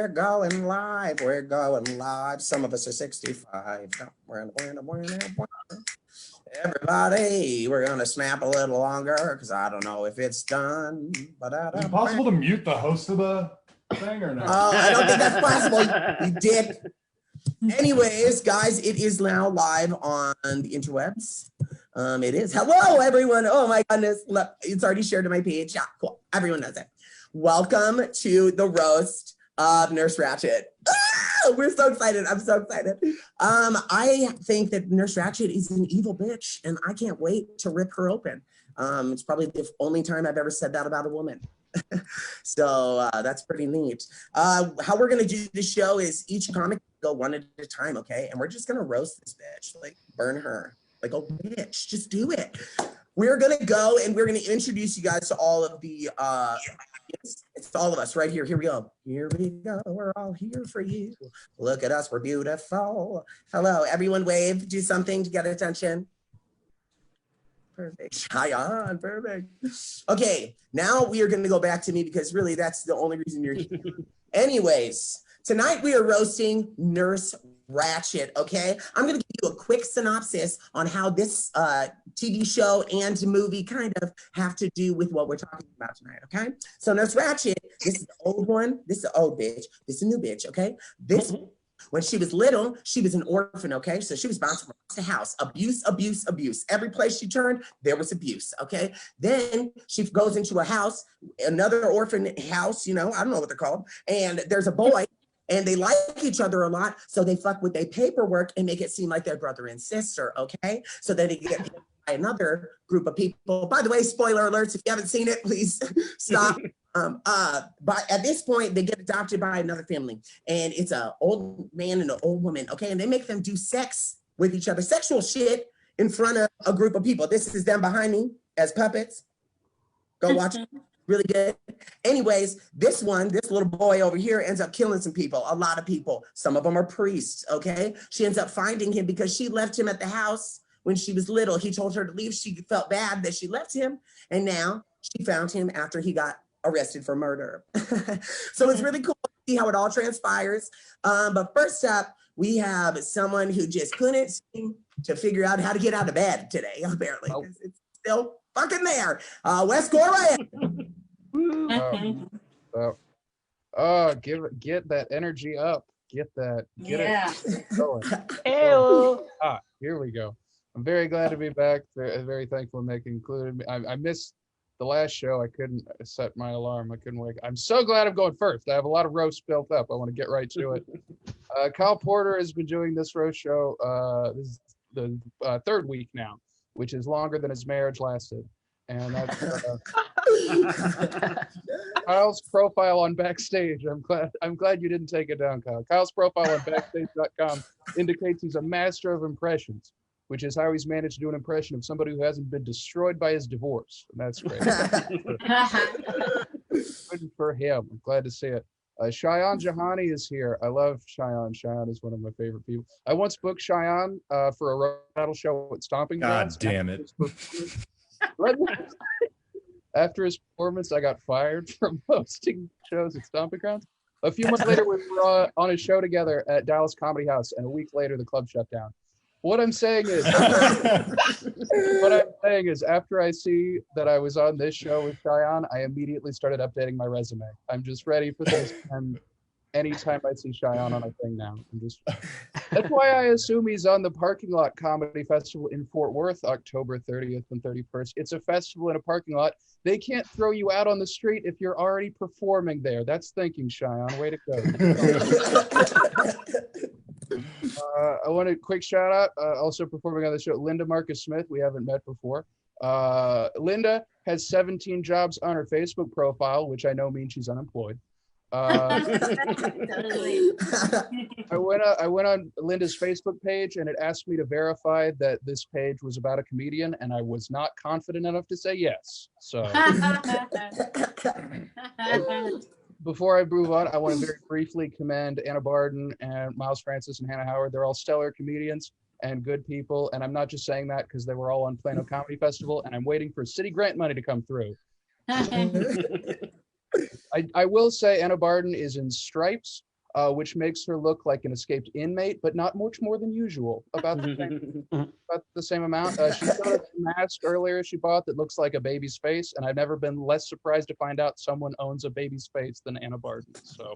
we're going live. We're going live. Some of us are 65. Everybody, we're going to snap a little longer because I don't know if it's done. Is it possible to mute the host of the thing or no? Oh, I don't think that's possible. You dick. Anyways, guys, it is now live on the interwebs. It is. Hello, everyone. Oh, my goodness. Look, it's already shared to my page. Yeah, cool. Everyone knows it. Welcome to the roast of Nurse Ratched. Ah, we're so excited. I'm so excited. I think that Nurse Ratched is an evil bitch, and I can't wait to rip her open. It's probably the only time I've ever said that about a woman. So that's pretty neat. How we're going to do the show is each comic go one at a time, okay? And we're just going to roast this bitch, like burn her. Like, oh, bitch, just do it. We're going to go and we're going to introduce you guys to all of the, it's all of us right here. Here we go. Here we go. We're all here for you. Look at us. We're beautiful. Hello, everyone wave. Do something to get attention. Perfect. Hi on. Perfect. Okay, now we are going to go back to me because really that's the only reason you're here. Anyways, tonight we are roasting Nurse Ratched, okay? I'm going to give you a quick synopsis on how this TV show and movie kind of have to do with what we're talking about tonight, okay? So Nurse Ratched, this is the old one. This is the old bitch. This is a new bitch, okay? This when she was little, she was an orphan, okay? So she was bouncing from house to house. Abuse, abuse, abuse. Every place she turned, there was abuse, okay? Then she goes into a house, another orphan house, you know, I don't know what they're called. And there's a boy, and they like each other a lot, so they fuck with their paperwork and make it seem like they're brother and sister, okay? So then they get by another group of people. By the way, spoiler alerts, if you haven't seen it, please stop. But at this point, they get adopted by another family, and it's an old man and an old woman, okay? And they make them do sex with each other, sexual shit in front of a group of people. This is them behind me as puppets. Go watch it. Really good. Anyways, this little boy over here ends up killing some people, a lot of people. Some of them are priests, okay? She ends up finding him because she left him at the house when she was little. He told her to leave. She felt bad that she left him, and now she found him after he got arrested for murder. So it's really cool to see how it all transpires. But first up, we have someone who just couldn't seem to figure out how to get out of bed today, apparently. Oh. It's still fucking there. Wes Gorley. Get that energy up. Get it going. Here we go. I'm very glad to be back. Very thankful Nick included me. I missed the last show. I couldn't set my alarm. I couldn't wake. I'm so glad I'm going first. I have a lot of roast built up. I want to get right to it. Kyle Porter has been doing this roast show. This is the third week now, which is longer than his marriage lasted. And that's Kyle's profile on Backstage. I'm glad you didn't take it down, Kyle. Kyle's profile on Backstage.com indicates he's a master of impressions, which is how he's managed to do an impression of somebody who hasn't been destroyed by his divorce. And that's great. Good for him. I'm glad to see it. Cheyenne Jahani is here. I love Cheyenne. Cheyenne is one of my favorite people. I once booked Cheyenne for a roast battle show at Stomping Grounds. God damn it. After his performance, I got fired from hosting shows at Stomping Grounds. A few months later, we were on a show together at Dallas Comedy House, and a week later, the club shut down. What I'm saying is, after I see that I was on this show with Cheyenne, I immediately started updating my resume. I'm just ready for this, and anytime I see Cheyenne on a thing now, that's why I assume he's on the Parking Lot Comedy Festival in Fort Worth, October 30th and 31st. It's a festival in a parking lot. They can't throw you out on the street if you're already performing there. That's thinking, Cheyenne. Way to go. I want a quick shout out, also performing on the show, Linda Marcus Smith. We haven't met before. Linda has 17 jobs on her Facebook profile, which I know means she's unemployed. Totally. I went on Linda's Facebook page, and it asked me to verify that this page was about a comedian, and I was not confident enough to say yes. So before I move on, I want to very briefly commend Anna Barden and Miles Francis and Hannah Howard. They're all stellar comedians and good people, and I'm not just saying that because they were all on Plano Comedy Festival, and I'm waiting for city grant money to come through. I will say Anna Barden is in Stripes, which makes her look like an escaped inmate, but not much more than usual. About the same amount. She showed us a mask earlier she bought that looks like a baby's face, and I've never been less surprised to find out someone owns a baby's face than Anna Barton. So.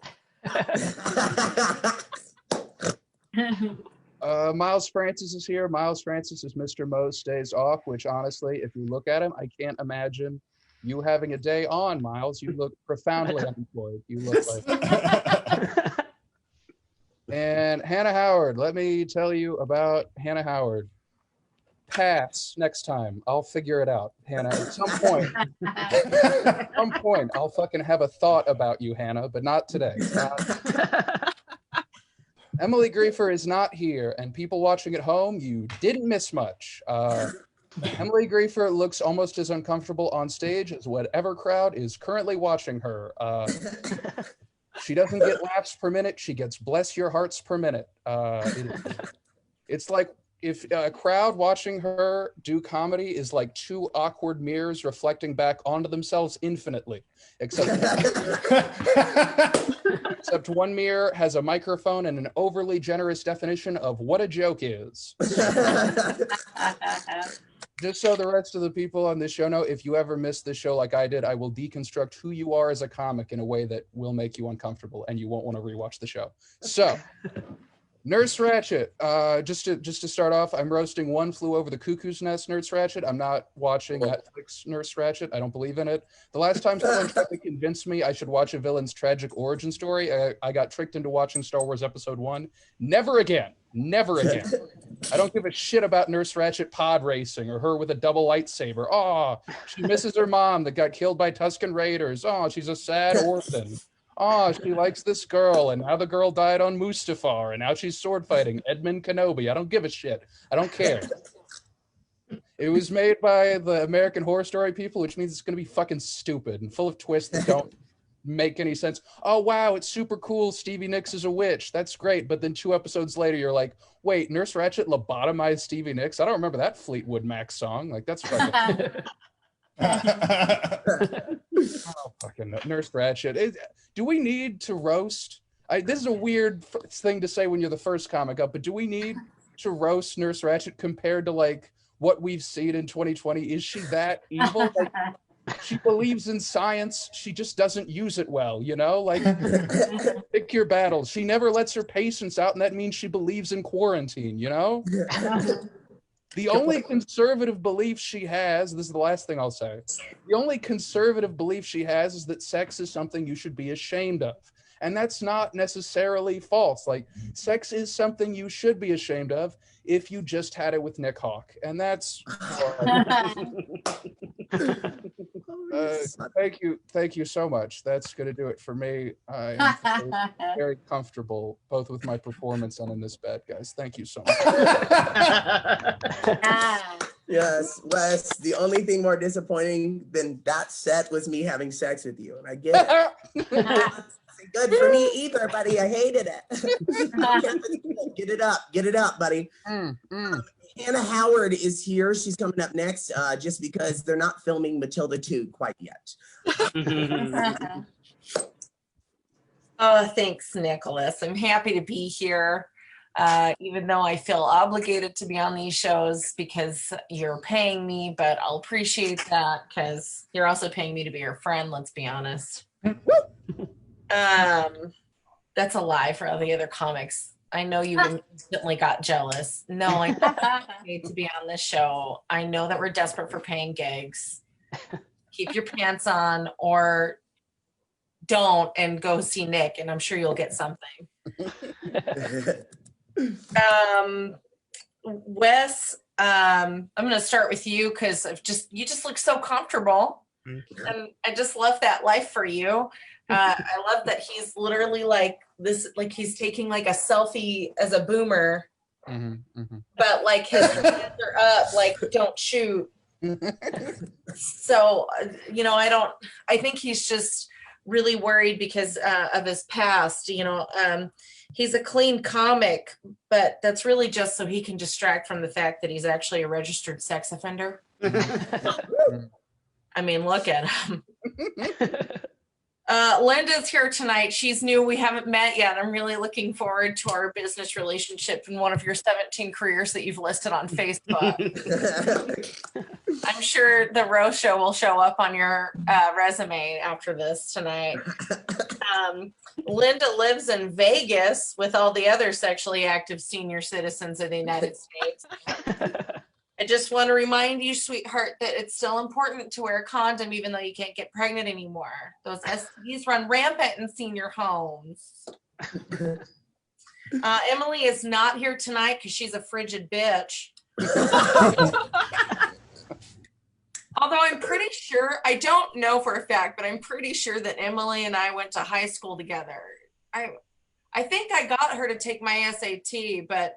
Miles Francis is here. Miles Francis is Mr. Most Days Off, which honestly, if you look at him, I can't imagine you having a day on, Miles. You look profoundly unemployed. You look like. And Hannah Howard, let me tell you about Hannah Howard. Pass next time. I'll figure it out, Hannah. At some point, I'll fucking have a thought about you, Hannah, but not today. Emily Griefer is not here, and people watching at home, you didn't miss much. Emily Griefer looks almost as uncomfortable on stage as whatever crowd is currently watching her. She doesn't get laughs per minute. She gets bless your hearts per minute. It's like if a crowd watching her do comedy is like two awkward mirrors reflecting back onto themselves infinitely, except one mirror has a microphone and an overly generous definition of what a joke is. Just so the rest of the people on this show know, if you ever miss this show like I did, I will deconstruct who you are as a comic in a way that will make you uncomfortable and you won't want to rewatch the show. So, Nurse Ratched, just to start off, I'm roasting One Flew Over the Cuckoo's Nest Nurse Ratched. I'm not watching Netflix Nurse Ratched. I don't believe in it. The last time someone tried to convince me I should watch a villain's tragic origin story, I got tricked into watching Star Wars Episode 1. Never again. Never again. I don't give a shit about Nurse Ratched pod racing or her with a double lightsaber. Oh, she misses her mom that got killed by Tusken Raiders. Oh, she's a sad orphan. Oh, she likes this girl, and now the girl died on Mustafar, and now she's sword fighting Edmund Kenobi. I don't give a shit. I don't care. It was made by the American Horror Story people, which means it's going to be fucking stupid and full of twists that don't make any sense. Oh, wow, it's super cool. Stevie Nicks is a witch. That's great. But then 2 episodes later, you're like, wait, Nurse Ratched lobotomized Stevie Nicks? I don't remember that Fleetwood Mac song. Like, that's fucking... Oh, fucking Nurse Ratched. Do we need to roast? This is a weird thing to say when you're the first comic up, but do we need to roast Nurse Ratched compared to like what we've seen in 2020? Is she that evil? Like, she believes in science. She just doesn't use it well, you know? Like, pick your battles. She never lets her patients out, and that means she believes in quarantine, you know? The only conservative belief she has, this is the last thing I'll say, the only conservative belief she has is that sex is something you should be ashamed of. And that's not necessarily false. Like, sex is something you should be ashamed of if you just had it with Nick Hawk. And that's... thank you so much. That's going to do it for me. I'm very comfortable both with my performance and in this bed, guys. Thank you so much. Yes, Wes, the only thing more disappointing than that set was me having sex with you, and I get it. It's good for me either, buddy. I hated it. Get it up, buddy. Hannah Howard is here. She's coming up next, just because they're not filming Matilda 2 quite yet. Oh, thanks, Nicholas. I'm happy to be here, even though I feel obligated to be on these shows because you're paying me, but I'll appreciate that because you're also paying me to be your friend, let's be honest. That's a lie for all the other comics. I know you instantly got jealous. No, I need to be on this show. I know that we're desperate for paying gigs. Keep your pants on or don't and go see Nick, and I'm sure you'll get something. Wes, I'm going to start with you because you just look so comfortable. And I just love that life for you. I love that he's literally like this, like he's taking like a selfie as a boomer, but like his hands are up, like don't shoot. So, I think he's just really worried because of his past. He's a clean comic, but that's really just so he can distract from the fact that he's actually a registered sex offender. I mean, look at him. Linda's here tonight. She's new. We haven't met yet. I'm really looking forward to our business relationship in one of your 17 careers that you've listed on Facebook. I'm sure the roast show will show up on your resume after this tonight. Linda lives in Vegas with all the other sexually active senior citizens of the United States. I just want to remind you, sweetheart, that it's still important to wear a condom even though you can't get pregnant anymore. Those STDs run rampant in senior homes. Emily is not here tonight because she's a frigid bitch. Although I'm pretty sure, I don't know for a fact, but I'm pretty sure that Emily and I went to high school together. I think I got her to take my SAT, but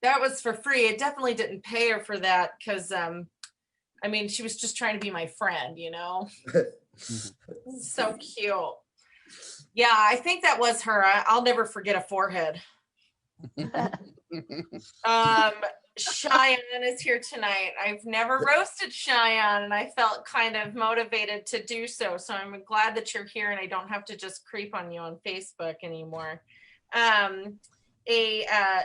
that was for free. It definitely didn't pay her for that because, I mean, she was just trying to be my friend, you know? So cute. Yeah, I think that was her. I'll never forget a forehead. Cheyenne is here tonight. I've never roasted Cheyenne, and I felt kind of motivated to do so. So I'm glad that you're here and I don't have to just creep on you on Facebook anymore.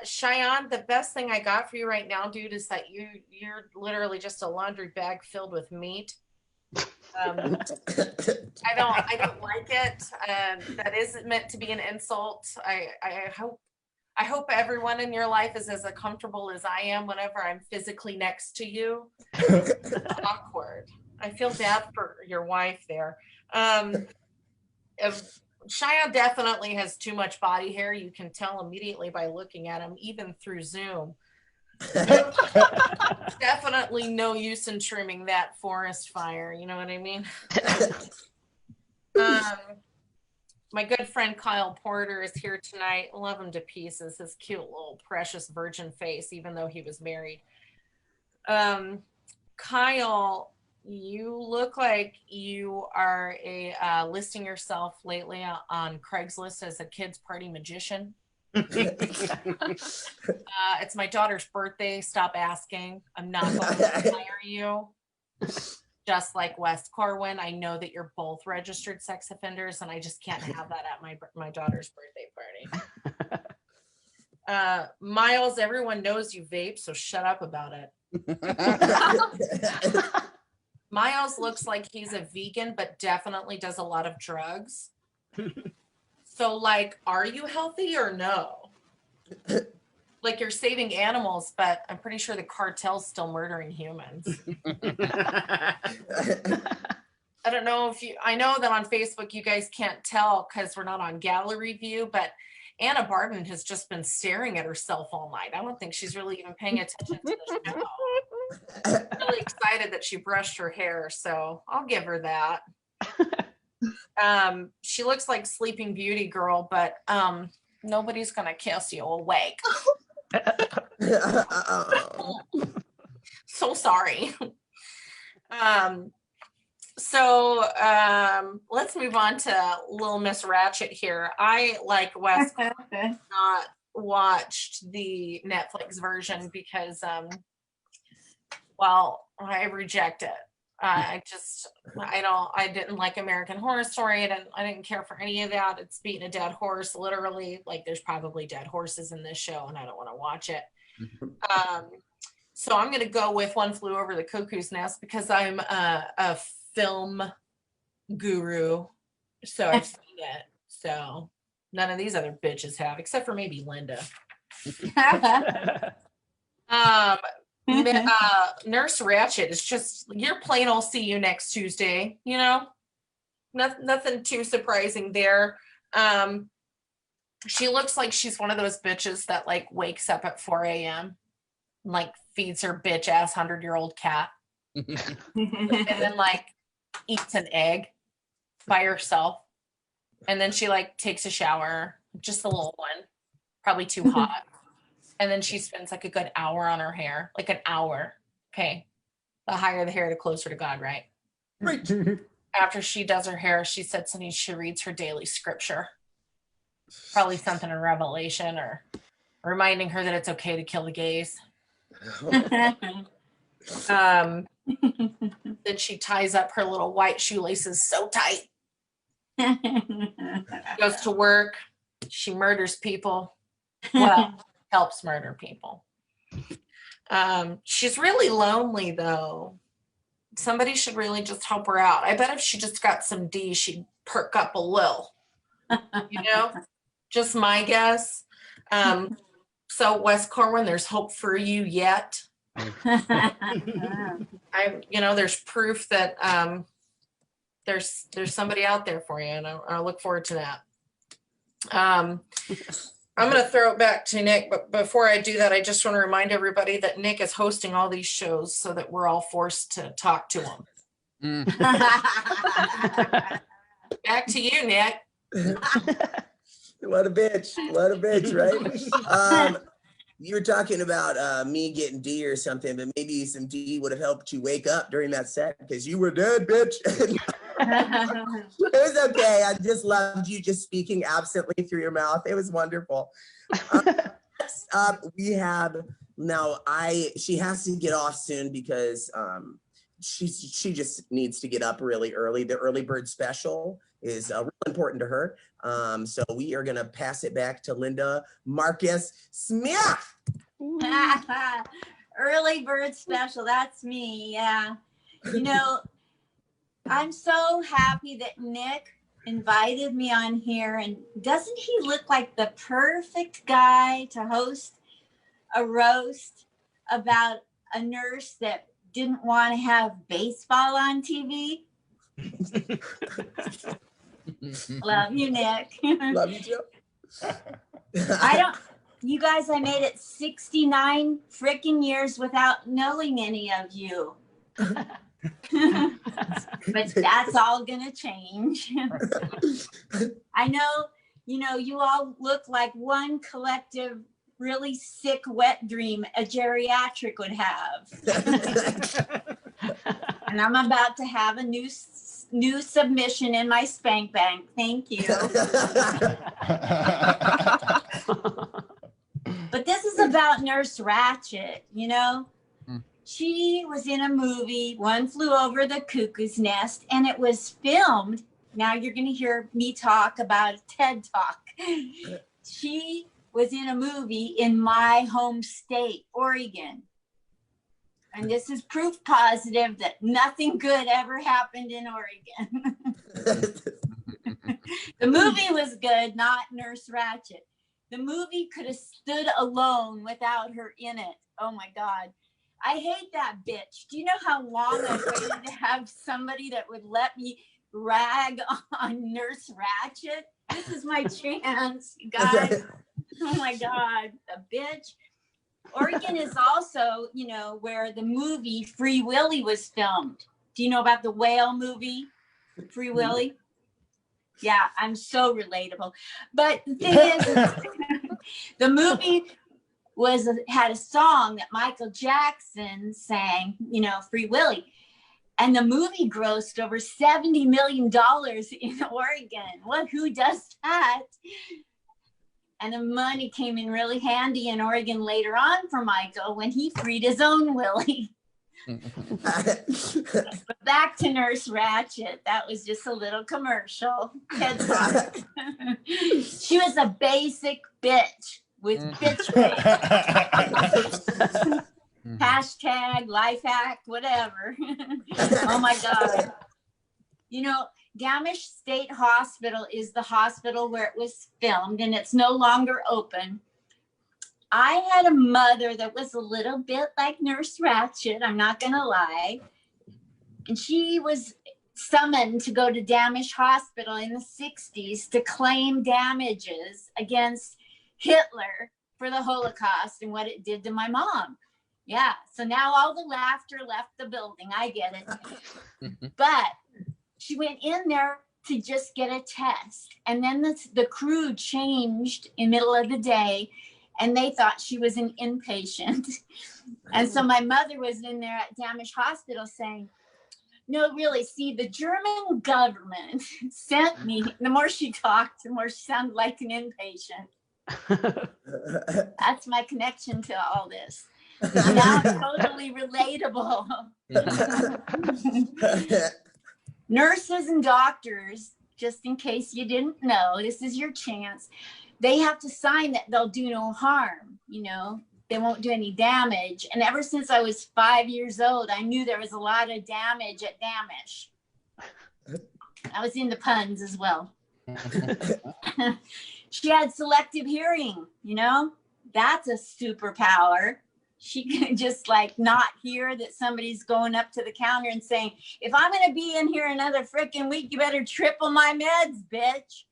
Cheyenne, the best thing I got for you right now, dude, is that you're literally just a laundry bag filled with meat. I don't like it. That isn't meant to be an insult. I hope everyone in your life is as comfortable as I am whenever I'm physically next to you. It's awkward. I feel bad for your wife there. Cheyenne definitely has too much body hair. You can tell immediately by looking at him, even through Zoom. Definitely no use in trimming that forest fire. You know what I mean? My good friend Kyle Porter is here tonight. Love him to pieces. His cute little precious virgin face, even though he was married. Kyle, you look like you are listing yourself lately on Craigslist as a kids party magician. It's my daughter's birthday. Stop asking. I'm not going to hire you. Just like Wes Corwin, I know that you're both registered sex offenders, and I just can't have that at my daughter's birthday party. Miles, everyone knows you vape, so shut up about it. Miles looks like he's a vegan, but definitely does a lot of drugs. So, like, are you healthy or no? Like, you're saving animals, but I'm pretty sure the cartel's still murdering humans. I don't know if I know that on Facebook you guys can't tell because we're not on gallery view, but Anna Barton has just been staring at herself all night. I don't think she's really even paying attention to the show. I'm really excited that she brushed her hair, so I'll give her that. She looks like Sleeping Beauty girl, but nobody's gonna kiss you awake. So sorry. Let's move on to Little Miss Ratched here. I, like Wes, not watched the Netflix version because I reject it. I didn't like American Horror Story. I didn't care for any of that. It's beating a dead horse, literally. Like, there's probably dead horses in this show, and I don't want to watch it. So I'm going to go with One Flew Over the Cuckoo's Nest because I'm a film guru. So I've seen it. So none of these other bitches have, except for maybe Linda. Nurse Ratched is just your plain old see you next Tuesday, you know? Nothing too surprising there. She looks like she's one of those bitches that like wakes up at 4 a.m. and like feeds her bitch ass 100-year-old cat. And then like eats an egg by herself. And then she like takes a shower, just a little one, probably too hot. And then she spends like a good hour on her hair, like an hour. Okay. The higher the hair, the closer to God, right? Right. After she does her hair, she sits and she reads her daily scripture. Probably something in Revelation or reminding her that it's okay to kill the gays. Then she ties up her little white shoelaces so tight Goes to work. She murders people. Well, helps murder people. She's really lonely though. Somebody should really just help her out. I bet if she just got some D, she'd perk up a little. You know, just my guess. So Wes Corwin, there's hope for you yet. There's proof that there's somebody out there for you, and I look forward to that. I'm going to throw it back to Nick, but before I do that, I just want to remind everybody that Nick is hosting all these shows so that we're all forced to talk to him. Back to you, Nick. What a bitch, right? You were talking about me getting D or something, but maybe some D would have helped you wake up during that set because you were dead, bitch. It was okay. I just loved you just speaking absently through your mouth. It was wonderful. Next up, we have now. She has to get off soon because she just needs to get up really early. The early bird special is real important to her. So we are gonna pass it back to Linda Marcus Smith. Early bird special, that's me. Yeah. I'm so happy that Nick invited me on here, and doesn't he look like the perfect guy to host a roast about a nurse that didn't want to have baseball on TV? Love you, Nick. Love you too. You guys, I made it 69 freaking years without knowing any of you. But that's all gonna change. I know, you all look like one collective, really sick wet dream a geriatric would have. And I'm about to have a new submission in my spank bank. Thank you. But this is about Nurse Ratched, She was in a movie, One Flew Over the Cuckoo's Nest, and it was filmed. Now you're going to hear me talk about a TED Talk. She was in a movie in my home state, Oregon. And this is proof positive that nothing good ever happened in Oregon. The movie was good, not Nurse Ratched. The movie could have stood alone without her in it. Oh my God. I hate that bitch. Do you know how long I waited to have somebody that would let me rag on Nurse Ratched? This is my chance, you guys. Oh my God, the bitch. Oregon is also, where the movie Free Willy was filmed. Do you know about the whale movie, Free Willy? Yeah, I'm so relatable. But the thing is, the movie had a song that Michael Jackson sang, Free Willy. And the movie grossed over $70 million in Oregon. Well, who does that? And the money came in really handy in Oregon later on for Michael when he freed his own Willie. But back to Nurse Ratched. That was just a little commercial. TED Talk. She was a basic bitch with bitch face. Hashtag life hack, whatever. Oh my God. Gamish State Hospital is the hospital where it was filmed, and it's no longer open. I had a mother that was a little bit like Nurse Ratched, I'm not going to lie. And she was summoned to go to Gamish Hospital in the 60s to claim damages against Hitler for the Holocaust and what it did to my mom. Yeah, so now all the laughter left the building. I get it. But she went in there to just get a test. And then the crew changed in the middle of the day, and they thought she was an inpatient. And so my mother was in there at Gamish Hospital saying, no, really, see, the German government sent me. The more she talked, the more she sounded like an inpatient. That's my connection to all this. Now it's totally relatable. Nurses and doctors just in case you didn't know, this is your chance. They have to sign that they'll do no harm, you know, they won't do any damage. And ever since I was 5 years old, I knew there was a lot of damage at Damish. I was into puns as well. She had selective hearing, you know, that's a superpower. She can just like not hear that somebody's going up to the counter and saying, if I'm going to be in here another freaking week, you better triple my meds, bitch.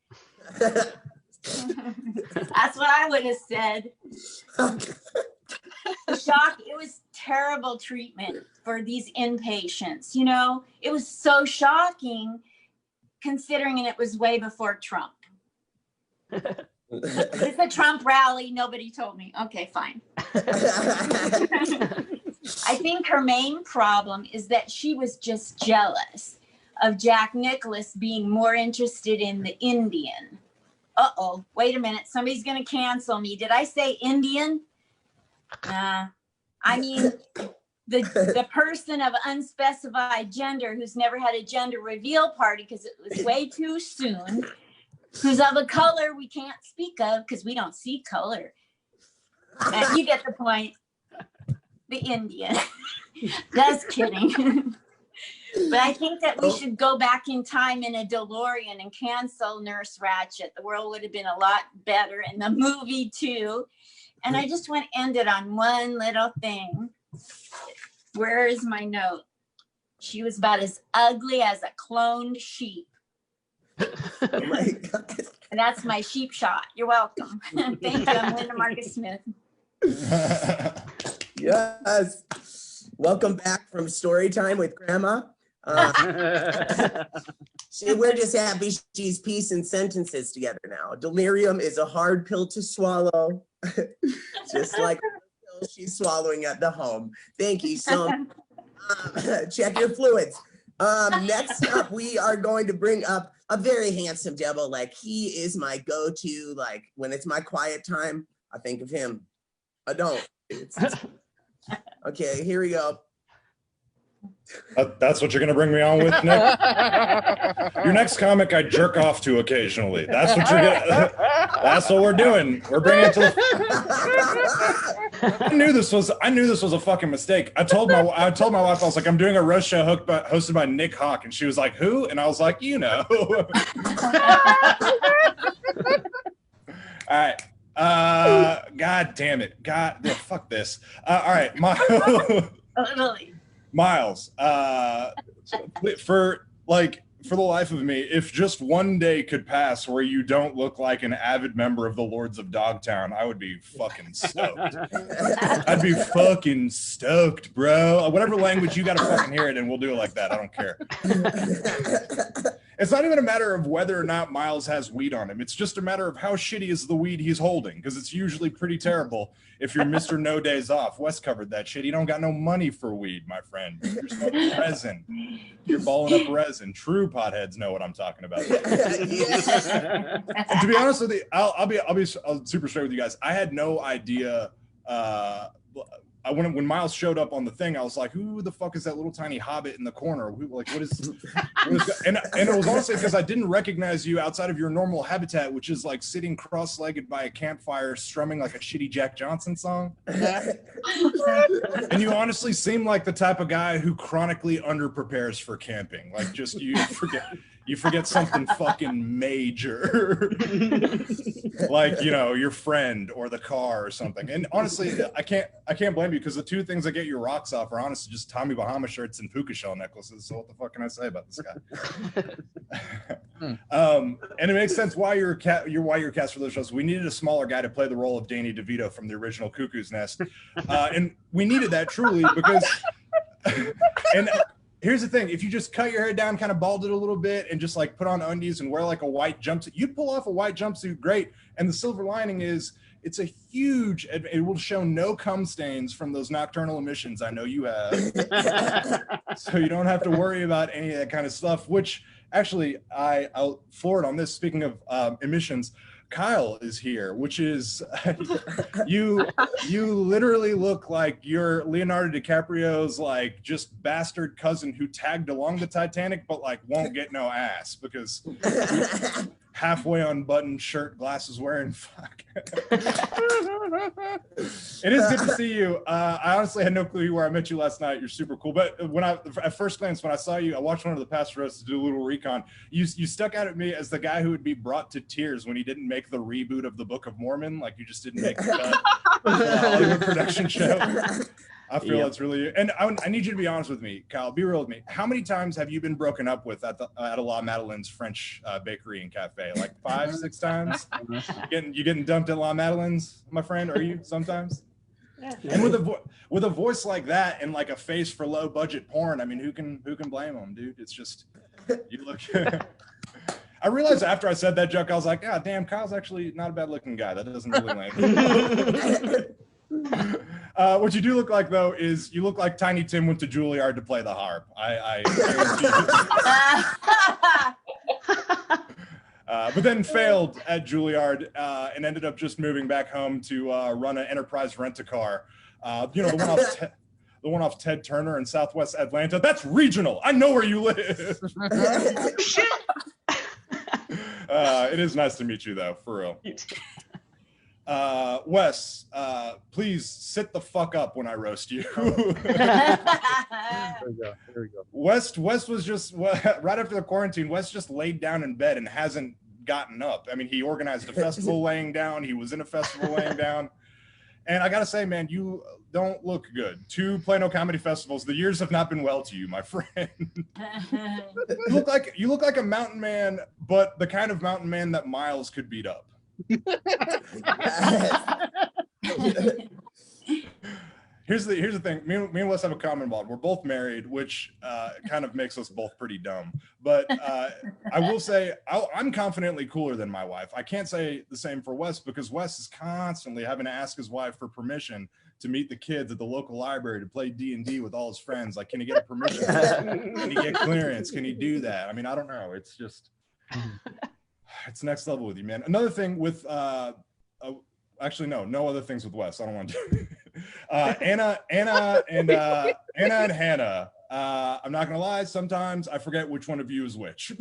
That's what I would have said. Shock. It was terrible treatment for these inpatients. You know, it was so shocking considering it was way before Trump. It's a Trump rally. Nobody told me. Okay, fine. I think her main problem is that she was just jealous of Jack Nicklaus being more interested in the Indian. Uh-oh, wait a minute. Somebody's going to cancel me. Did I say Indian? I mean, the person of unspecified gender who's never had a gender reveal party because it was way too soon, who's of a color we can't speak of because we don't see color. You get the point. The Indian. Just kidding. But I think that we should go back in time in a DeLorean and cancel Nurse Ratched. The world would have been a lot better, and the movie too. And I just want to end it on one little thing. Where is my note? She was about as ugly as a cloned sheep. Oh my God. And that's my sheep shot. You're welcome. Thank you. I'm Linda Marcus Smith. Yes. Welcome back from story time with Grandma. We're just happy she's piecing sentences together now. Delirium is a hard pill to swallow, just like the pill she's swallowing at the home. Thank you so much. Check your fluids. Next up, we are going to bring up a very handsome devil. Like, he is my go-to. Like, when it's my quiet time, I think of him. I don't. Okay, here we go. That's what you're going to bring me on with, Nick? Your next comic I jerk off to occasionally. That's what you're going that's what we're doing. We're bringing it to I knew this was a fucking mistake. I told my wife, I was like, I'm doing a roast show hosted by Nick Hawk, and she was like, who? And I was like, you know. All right. God damn it. Fuck this. All right. Miles, for the life of me, if just one day could pass where you don't look like an avid member of the Lords of Dogtown, I would be fucking stoked. I'd be fucking stoked, bro. Whatever language you got to fucking hear it in, we'll do it like that. I don't care. It's not even a matter of whether or not Miles has weed on him. It's just a matter of how shitty is the weed he's holding, because it's usually pretty terrible if you're Mr. No Days Off. Wes covered that shit. You don't got no money for weed, my friend. You're smoking resin. You're balling up resin. True potheads know what I'm talking about. To be honest with you, I'll be super straight with you guys. I had no idea. When Miles showed up on the thing, I was like, who the fuck is that little tiny hobbit in the corner? What is and it was honestly because I didn't recognize you outside of your normal habitat, which is like sitting cross-legged by a campfire strumming like a shitty Jack Johnson song. And you honestly seem like the type of guy who chronically underprepares for camping. Like, just you forget something fucking major. Like, you know, your friend or the car or something. And honestly, I can't blame you, because the two things that get your rocks off are honestly just Tommy Bahama shirts and puka shell necklaces. So what the fuck can I say about this guy? And it makes sense why you're cast for those shows. We needed a smaller guy to play the role of Danny DeVito from the original Cuckoo's Nest. And we needed that truly because and here's the thing, if you just cut your hair down, kind of bald it a little bit, and just like put on undies and wear like a white jumpsuit, you'd pull off a white jumpsuit great. And the silver lining is it's a huge, it will show no cum stains from those nocturnal emissions I know you have. So you don't have to worry about any of that kind of stuff, which actually I'll floor it on this. Speaking of emissions, Kyle is here, which is you literally look like you're Leonardo DiCaprio's like just bastard cousin who tagged along the Titanic but like won't get no ass because halfway unbuttoned shirt, glasses wearing. Fuck. It is good to see you. I honestly had no clue where I met you last night. You're super cool. But at first glance, when I saw you, I watched one of the past roasts to do a little recon. You stuck out at me as the guy who would be brought to tears when he didn't make the reboot of the Book of Mormon. Like you just didn't make the cut for the Hollywood production show. I feel that's really, and I need you to be honest with me, Kyle. Be real with me. How many times have you been broken up with at a La Madeleine's French bakery and cafe? Like 5, 6 times? You getting dumped at La Madeleine's, my friend? Are you sometimes? And with a voice like that and like a face for low budget porn, I mean, who can blame them, dude? It's just you look. I realized after I said that joke, I was like, ah, damn, Kyle's actually not a bad looking guy. That doesn't really land. What you do look like though is you look like Tiny Tim went to Juilliard to play the harp. But then failed at Juilliard and ended up just moving back home to run an enterprise rent-a-car. The one off Ted Turner in Southwest Atlanta. That's regional. I know where you live. It is nice to meet you though, for real. Wes, please sit the fuck up when I roast you. There we go. Wes was just right after the quarantine. Wes just laid down in bed and hasn't gotten up. I mean, he organized a festival laying down. He was in a festival laying down. And I gotta say, man, you don't look good. 2 Plano comedy festivals. The years have not been well to you, my friend. You look like a mountain man, but the kind of mountain man that Miles could beat up. Here's the thing. Me and Wes have a common bond. We're both married, which kind of makes us both pretty dumb. But I will say I'm confidently cooler than my wife. I can't say the same for Wes because Wes is constantly having to ask his wife for permission to meet the kids at the local library to play D&D with all his friends. Like, can he get a permission? Can he get clearance? Can he do that? I mean, I don't know. It's just, it's next level with you, man. Another thing with, actually, no other things with Wes. I don't want to. Anna and Hannah. I'm not gonna lie. Sometimes I forget which one of you is which.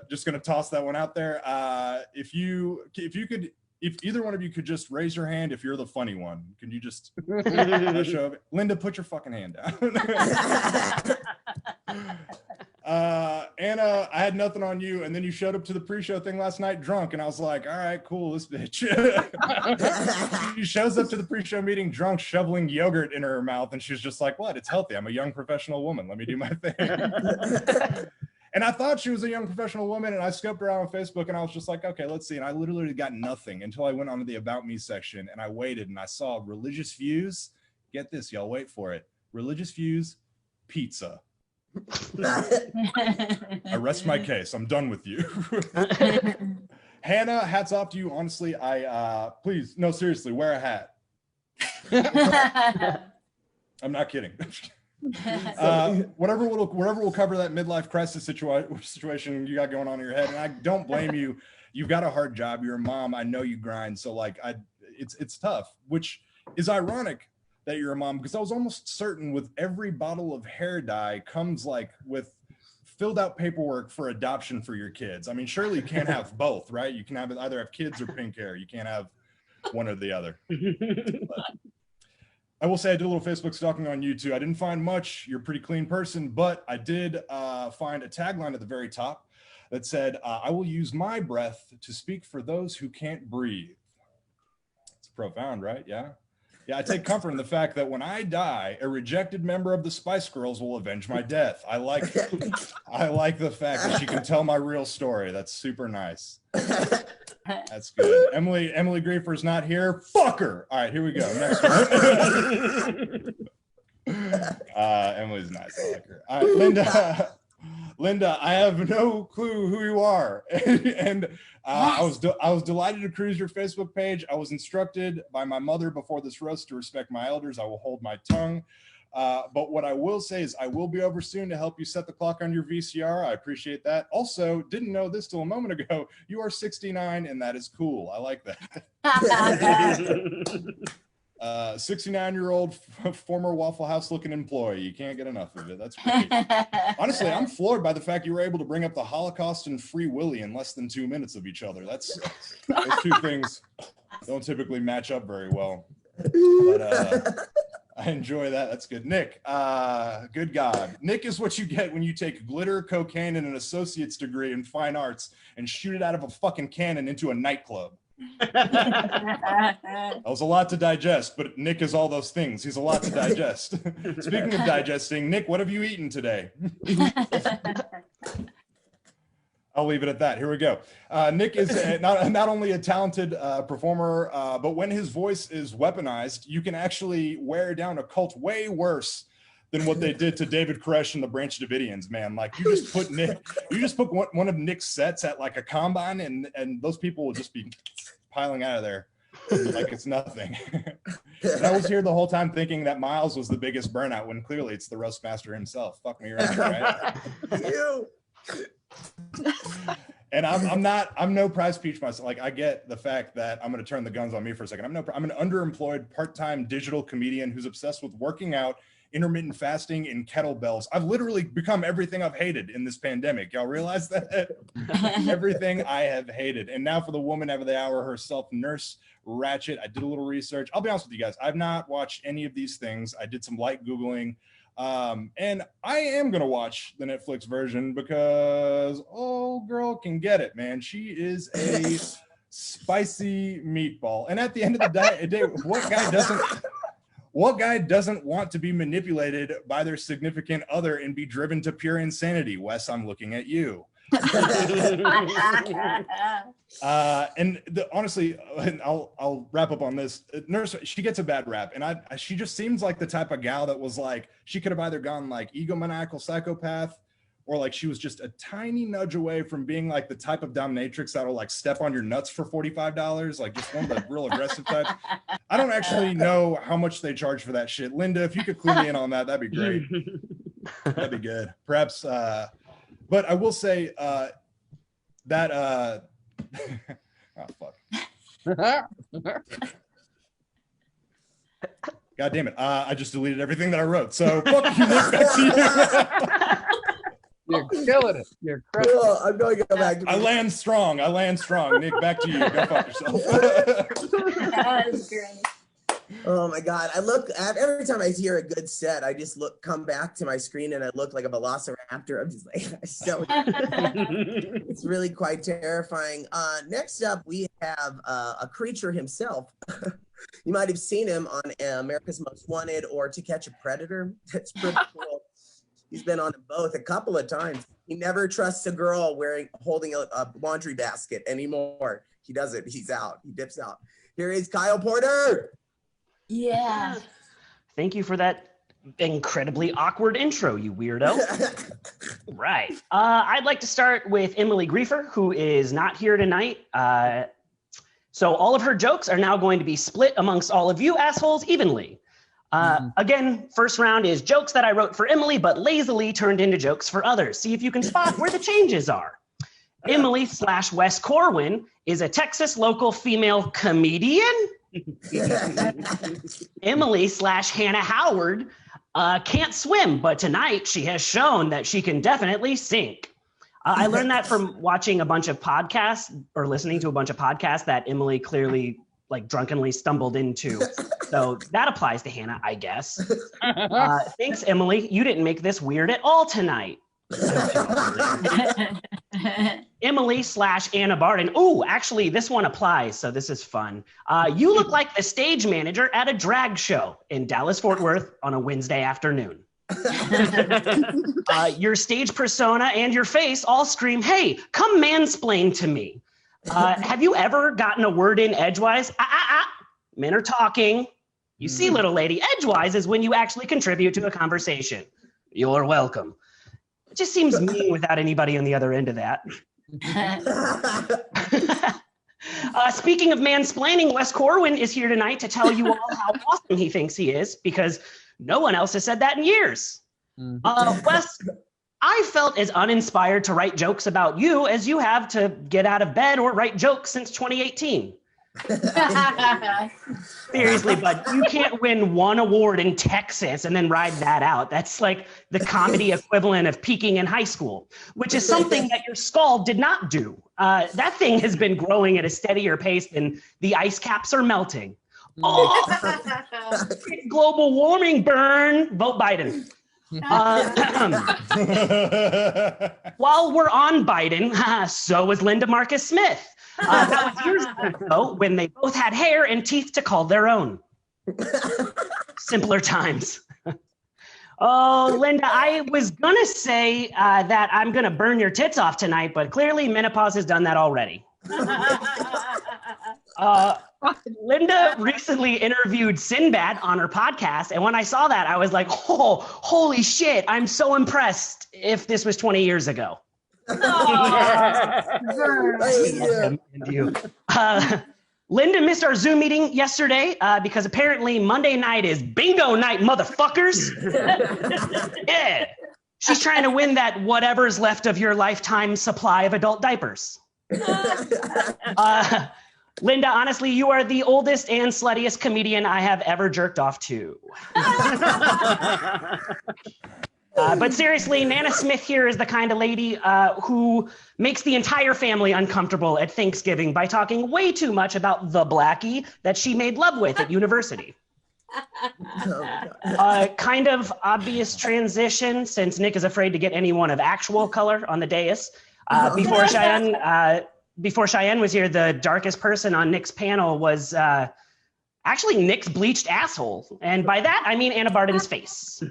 Just gonna toss that one out there. If either one of you could just raise your hand if you're the funny one, can you just show up? Linda, put your fucking hand down. Anna, I had nothing on you, and then you showed up to the pre-show thing last night drunk, and I was like, all right, cool, this bitch. She shows up to the pre-show meeting drunk, shoveling yogurt in her mouth, and she's just like, what? It's healthy. I'm a young professional woman. Let me do my thing. And I thought she was a young professional woman, and I scoped her out on Facebook, and I was just like, okay, let's see. And I literally got nothing until I went onto the About Me section, and I waited, and I saw religious views. Get this, y'all, wait for it. Religious views, pizza. I rest my case. I'm done with you. Hannah, hats off to you. Honestly, please, no, seriously, wear a hat. I'm not kidding. Whatever will cover that midlife crisis situation you got going on in your head. And I don't blame you. You've got a hard job. You're a mom. I know you grind. So like, it's tough, which is ironic that you're a mom, because I was almost certain with every bottle of hair dye comes like with filled out paperwork for adoption for your kids. I mean, surely you can't have both, right? You can either have kids or pink hair. You can't have one or the other. But I will say I did a little Facebook stalking on you too. I didn't find much. You're a pretty clean person, but I did find a tagline at the very top that said, I will use my breath to speak for those who can't breathe. It's profound, right? Yeah. Yeah, I take comfort in the fact that when I die, a rejected member of the Spice Girls will avenge my death. I like the fact that she can tell my real story. That's super nice. That's good. Emily Griefer's not here. Fuck her. All right, here we go. Next one. Emily's nice. I like her. All right, Linda, I have no clue who you are, and I was delighted to cruise your Facebook page. I was instructed by my mother before this roast to respect my elders. I will hold my tongue. But what I will say is I will be over soon to help you set the clock on your VCR. I appreciate that. Also, didn't know this till a moment ago. You are 69, and that is cool. I like that. 69-year-old former Waffle House looking employee. You can't get enough of it. That's great. Honestly, I'm floored by the fact you were able to bring up the Holocaust and Free Willy in less than 2 minutes of each other. Those two things don't typically match up very well. But I enjoy that. That's good. Nick, good God. Nick is what you get when you take glitter, cocaine, and an associate's degree in fine arts and shoot it out of a fucking cannon into a nightclub. That was a lot to digest, but Nick is all those things. He's a lot to digest. Speaking of digesting, Nick, what have you eaten today? I'll leave it at that. Here we go. Nick is not only a talented performer, but when his voice is weaponized, you can actually wear down a cult way worse than what they did to David Koresh and the Branch Davidians, man. Like, you just put one of Nick's sets at like a combine, and those people will just be piling out of there like it's nothing. And I was here the whole time thinking that Miles was the biggest burnout, when clearly it's the roast master himself. Fuck me right, right? You. And I'm no prize peach myself. Like, I get the fact that I'm going to turn the guns on me for a second. I'm an underemployed part-time digital comedian who's obsessed with working out, intermittent fasting, and kettlebells. I've literally become everything I've hated in this pandemic. Y'all realize that? Everything I have hated. And now for the woman of the hour herself, Nurse Ratched. I did a little research. I'll be honest with you guys. I've not watched any of these things. I did some light Googling. And I am going to watch the Netflix version because old girl can get it, man. She is a spicy meatball. And at the end of the day, what guy doesn't want to be manipulated by their significant other and be driven to pure insanity? Wes, I'm looking at you. Honestly, I'll wrap up on this. Nurse, she gets a bad rap, and she just seems like the type of gal that was like, she could have either gone like egomaniacal psychopath, or like she was just a tiny nudge away from being like the type of dominatrix that'll like step on your nuts for $45, like just one of the real aggressive types. I don't actually know how much they charge for that shit. Linda, if you could clue me in on that, that'd be great. That'd be good. Perhaps, but I will say that oh fuck. God damn it. I just deleted everything that I wrote. So fuck you, Nick, back to you. You're killing it. You're crushing it. Oh, I'm going to go back. I land strong. Nick, back to you. Go fuck yourself. That was great. Oh my God. I look at every time I hear a good set, I just come back to my screen and I look like a velociraptor. I'm just like, it's really quite terrifying. Next up, we have a creature himself. You might have seen him on America's Most Wanted or To Catch a Predator. That's pretty cool. He's been on both a couple of times. He never trusts a girl holding a laundry basket anymore. He doesn't. He's out. He dips out. Here is Kyle Porter. Yeah. Thank you for that incredibly awkward intro, you weirdo. Right. I'd like to start with Emily Griefer, who is not here tonight. So all of her jokes are now going to be split amongst all of you assholes evenly. Again, first round is jokes that I wrote for Emily, but lazily turned into jokes for others. See if you can spot where the changes are. Emily/Wes Corwin is a Texas local female comedian. Emily/Hannah Howard can't swim, but tonight she has shown that she can definitely sink. I learned that from watching a bunch of podcasts or listening to a bunch of podcasts that Emily clearly like drunkenly stumbled into. So that applies to Hannah, I guess. Thanks, Emily. You didn't make this weird at all tonight. Emily/Anna Barden. Oh, actually, this one applies, so this is fun. You look like the stage manager at a drag show in Dallas-Fort Worth on a Wednesday afternoon. Your stage persona and your face all scream, "Hey, come mansplain to me." Have you ever gotten a word in edgewise? Men are talking. You see, little lady, edgewise is when you actually contribute to a conversation. You're welcome. It just seems mean without anybody on the other end of that. Speaking of mansplaining, Wes Corwin is here tonight to tell you all how awesome he thinks he is, because no one else has said that in years. Wes, I felt as uninspired to write jokes about you as you have to get out of bed or write jokes since 2018. Seriously, bud, you can't win one award in Texas and then ride that out. That's like the comedy equivalent of peaking in high school, which is something that your skull did not do. That thing has been growing at a steadier pace than the ice caps are melting. Oh, global warming burn. Vote Biden. While we're on Biden, so was Linda Marcus Smith. That was years ago when they both had hair and teeth to call their own. Simpler times. Oh, Linda, I was gonna say that I'm gonna burn your tits off tonight, but clearly menopause has done that already. Linda recently interviewed Sinbad on her podcast, and when I saw that, I was like, oh, holy shit, I'm so impressed if this was 20 years ago. Linda missed our Zoom meeting yesterday because apparently Monday night is bingo night, motherfuckers. Yeah. She's trying to win that whatever's left of your lifetime supply of adult diapers. Linda, honestly, you are the oldest and sluttiest comedian I have ever jerked off to. But seriously, Nana Smith here is the kind of lady who makes the entire family uncomfortable at Thanksgiving by talking way too much about the blackie that she made love with at university. Kind of obvious transition since Nick is afraid to get anyone of actual color on the dais. Before Cheyenne was here, the darkest person on Nick's panel was actually Nick's bleached asshole. And by that, I mean Anna Barden's face.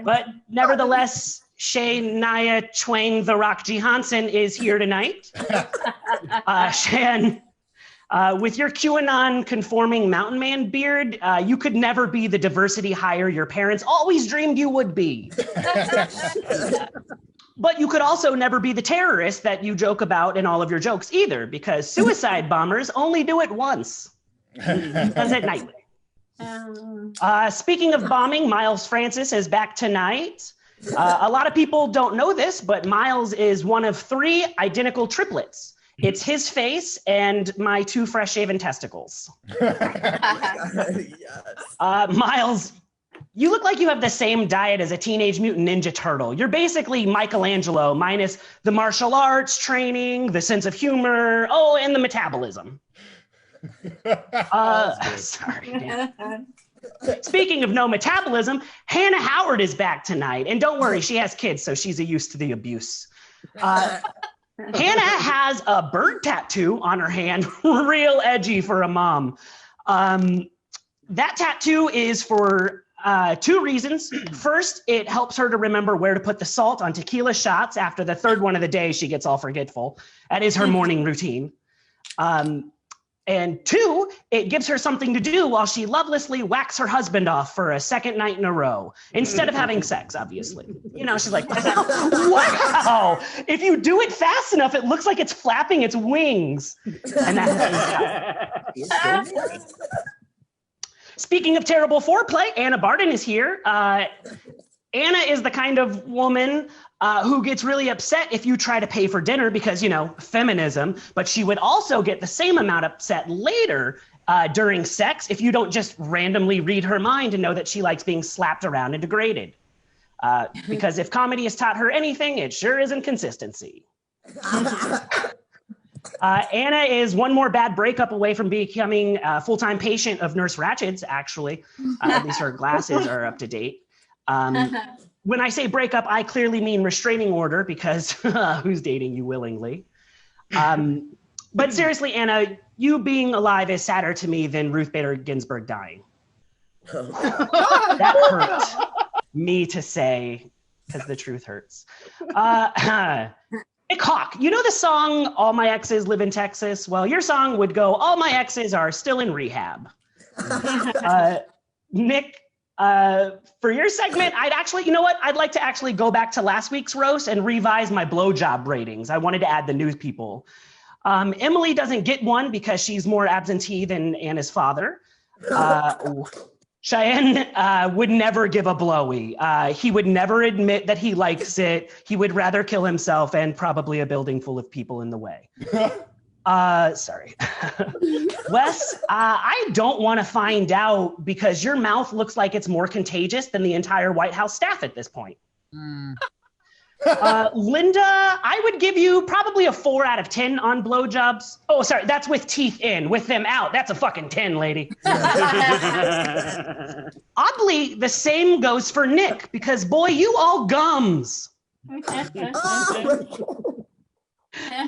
But nevertheless, Shania Twain, The Rock Johansson is here tonight. Cheyenne, with your QAnon conforming mountain man beard, you could never be the diversity hire your parents always dreamed you would be. But you could also never be the terrorist that you joke about in all of your jokes either, because suicide bombers only do it once. Does it nightly. Speaking of bombing, Miles Francis is back tonight. A lot of people don't know this, but Miles is one of 3 identical triplets. It's his face and my 2 fresh-shaven testicles. Miles, you look like you have the same diet as a Teenage Mutant Ninja Turtle. You're basically Michelangelo minus the martial arts training, the sense of humor, and the metabolism. Sorry. Dan. Speaking of no metabolism, Hannah Howard is back tonight. And don't worry, she has kids, so she's used to the abuse. Hannah has a bird tattoo on her hand, real edgy for a mom. That tattoo is for 2 reasons. First, it helps her to remember where to put the salt on tequila shots. After the 3rd one of the day, she gets all forgetful. That is her morning routine. And 2, it gives her something to do while she lovelessly whacks her husband off for a 2nd night in a row, instead of having sex, obviously. You know, she's like, wow, if you do it fast enough, it looks like it's flapping its wings. And that's Speaking of terrible foreplay, Anna Barden is here. Anna is the kind of woman who gets really upset if you try to pay for dinner because, you know, feminism, but she would also get the same amount upset later during sex if you don't just randomly read her mind and know that she likes being slapped around and degraded. Because if comedy has taught her anything, it sure isn't consistency. Anna is one more bad breakup away from becoming a full-time patient of Nurse Ratched's, actually. At least her glasses are up to date. When I say breakup, I clearly mean restraining order because who's dating you willingly? But seriously, Anna, you being alive is sadder to me than Ruth Bader Ginsburg dying. That hurt me to say because the truth hurts. Nick Hawk, you know the song All My Exes Live in Texas? Well, your song would go, All My Exes Are Still in Rehab. Nick, For your segment, I'd actually, you know what? I'd like to actually go back to last week's roast and revise my blowjob ratings. I wanted to add the news people. Emily doesn't get one because she's more absentee than Anna's father. Cheyenne would never give a blowy. He would never admit that he likes it. He would rather kill himself and probably a building full of people in the way. Sorry. Wes, I don't want to find out because your mouth looks like it's more contagious than the entire White House staff at this point. Linda, I would give you probably a 4 out of 10 on blowjobs. Oh, sorry, that's with teeth in. With them out, that's a fucking 10, lady. Oddly, the same goes for Nick because, boy, you all gums.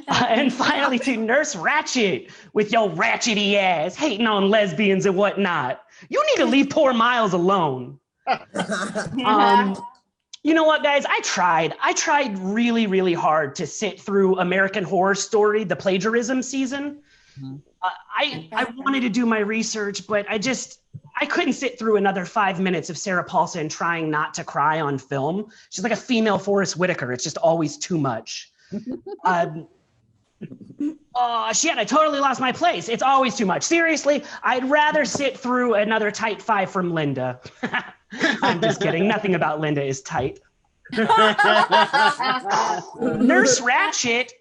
And finally to Nurse Ratched with your ratchety ass, hating on lesbians and whatnot. You need to leave poor Miles alone. You know what, guys? I tried really, really hard to sit through American Horror Story, the plagiarism season. I wanted to do my research, but I couldn't sit through another 5 minutes of Sarah Paulson trying not to cry on film. She's like a female Forrest Whitaker. It's just always too much. Oh, shit, I totally lost my place. It's always too much. Seriously, I'd rather sit through another tight 5 from Linda. I'm just kidding. Nothing about Linda is tight. Nurse Ratched,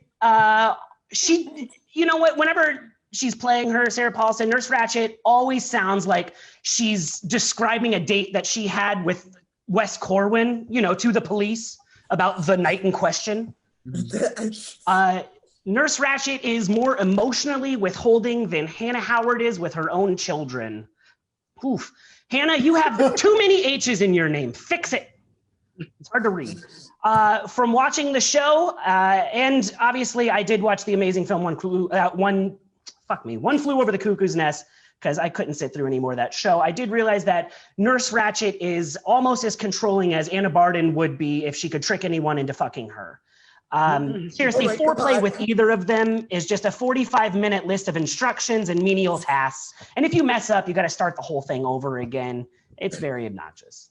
she, you know what, whenever she's playing her, Sarah Paulson, Nurse Ratched always sounds like she's describing a date that she had with Wes Corwin, you know, to the police about the night in question. Nurse Ratched is more emotionally withholding than Hannah Howard is with her own children. Oof. Hannah, you have too many H's in your name. Fix it. It's hard to read. From watching the show, and obviously I did watch the amazing film One Flew Over the Cuckoo's Nest, because I couldn't sit through any more of that show. I did realize that Nurse Ratched is almost as controlling as Anna Barden would be if she could trick anyone into fucking her. Seriously, foreplay with either of them is just a 45-minute list of instructions and menial tasks. And if you mess up, you got to start the whole thing over again. It's very obnoxious.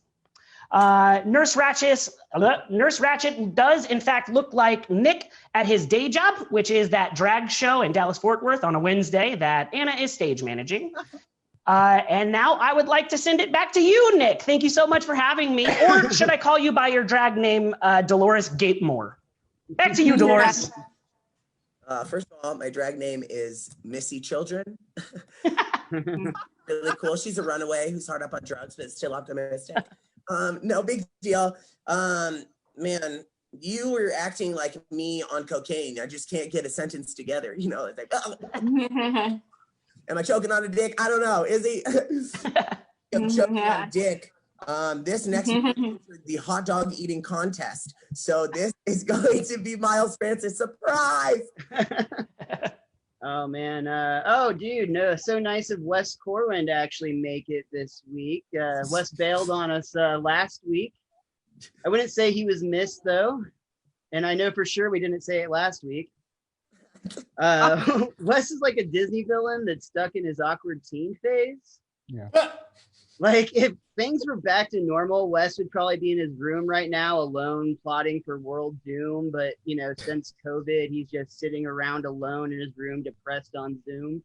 Nurse Ratched does, in fact, look like Nick at his day job, which is that drag show in Dallas-Fort Worth on a Wednesday that Anna is stage managing. And now I would like to send it back to you, Nick. Thank you so much for having me. Or should I call you by your drag name, Dolores Gapemore? Back to you, Dolores. First of all, my drag name is Missy Children. Really cool. She's a runaway who's hard up on drugs, but still optimistic. No big deal. Man, you were acting like me on cocaine. I just can't get a sentence together. You know, it's like, oh. Am I choking on a dick? I don't know. Is he? I'm choking on a dick. This next week is the hot dog eating contest. So this is going to be Miles Francis' surprise. Oh man. Oh dude, no, so nice of Wes Corwin to actually make it this week. Wes bailed on us last week. I wouldn't say he was missed though. And I know for sure we didn't say it last week. Wes is like a Disney villain that's stuck in his awkward teen phase. Yeah. Like if things were back to normal, Wes would probably be in his room right now alone plotting for world doom. But, you know, since COVID, he's just sitting around alone in his room, depressed on Zoom.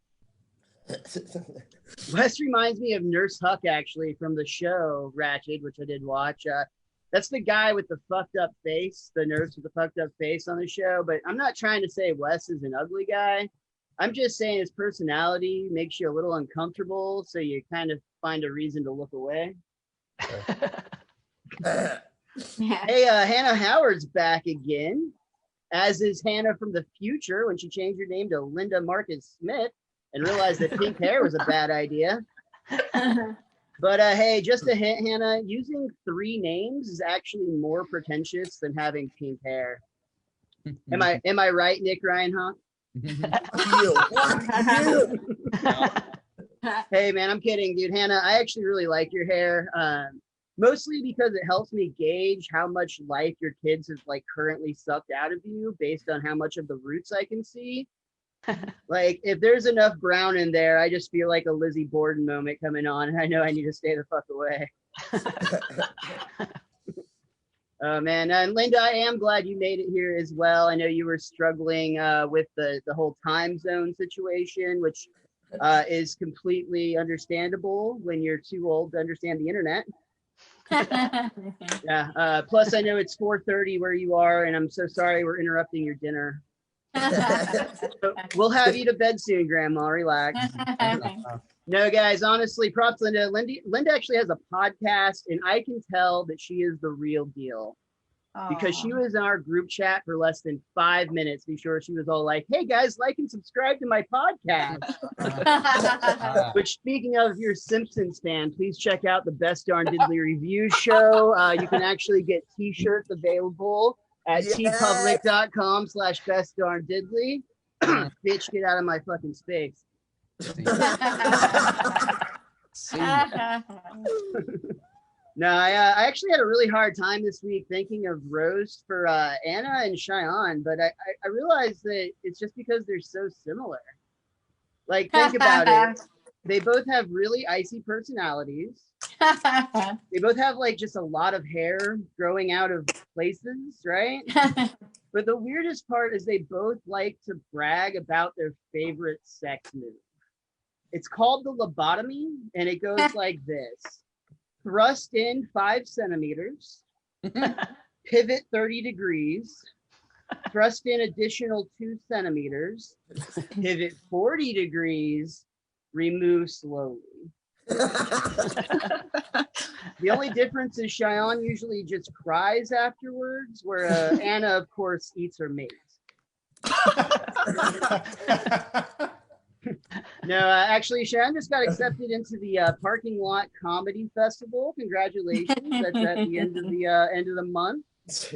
Wes reminds me of Nurse Huck, actually, from the show Ratched, which I did watch. That's the guy with the fucked up face, the nurse with the fucked up face on the show. But I'm not trying to say Wes is an ugly guy. I'm just saying his personality makes you a little uncomfortable, so you kind of find a reason to look away. Hey, Hannah Howard's back again, as is Hannah from the future when she changed her name to Linda Marcus Smith and realized that pink hair was a bad idea. But hey, just a hint, Hannah, using 3 names is actually more pretentious than having pink hair. Am I right, Nick Reinhart? Hey man, I'm kidding, dude. Hannah, I actually really like your hair, mostly because it helps me gauge how much life your kids have like currently sucked out of you based on how much of the roots I can see. Like if there's enough brown in there, I just feel like a Lizzie Borden moment coming on, and I know I need to stay the fuck away. Oh man, and Linda, I am glad you made it here as well. I know you were struggling with the whole time zone situation, which is completely understandable when you're too old to understand the internet. Yeah. Plus, I know it's 4:30 where you are, and I'm so sorry we're interrupting your dinner. So we'll have you to bed soon, Grandma. Relax. No, guys, honestly, props Linda. Linda actually has a podcast, and I can tell that she is the real deal because she was in our group chat for less than 5 minutes before she was all like, hey, guys, like and subscribe to my podcast. Which, speaking of your Simpsons fan, please check out the Best Darn Diddly Review show. You can actually get t-shirts available at tpublic.com/bestdarndiddly. Bitch, get out of my fucking space. No, I actually had a really hard time this week thinking of roast for Anna and Cheyenne, but I realized that it's just because they're so similar. Like, think about it. They both have really icy personalities. They both have like just a lot of hair growing out of places, right? But the weirdest part is they both like to brag about their favorite sex move. It's called the lobotomy, and it goes like this. Thrust in 5 centimeters, pivot 30 degrees, thrust in additional 2 centimeters, pivot 40 degrees, remove slowly. The only difference is Cheyenne usually just cries afterwards, where Anna, of course, eats her mate. No, actually, Cheyenne just got accepted into the Parking Lot Comedy Festival. Congratulations! That's at the end of the month.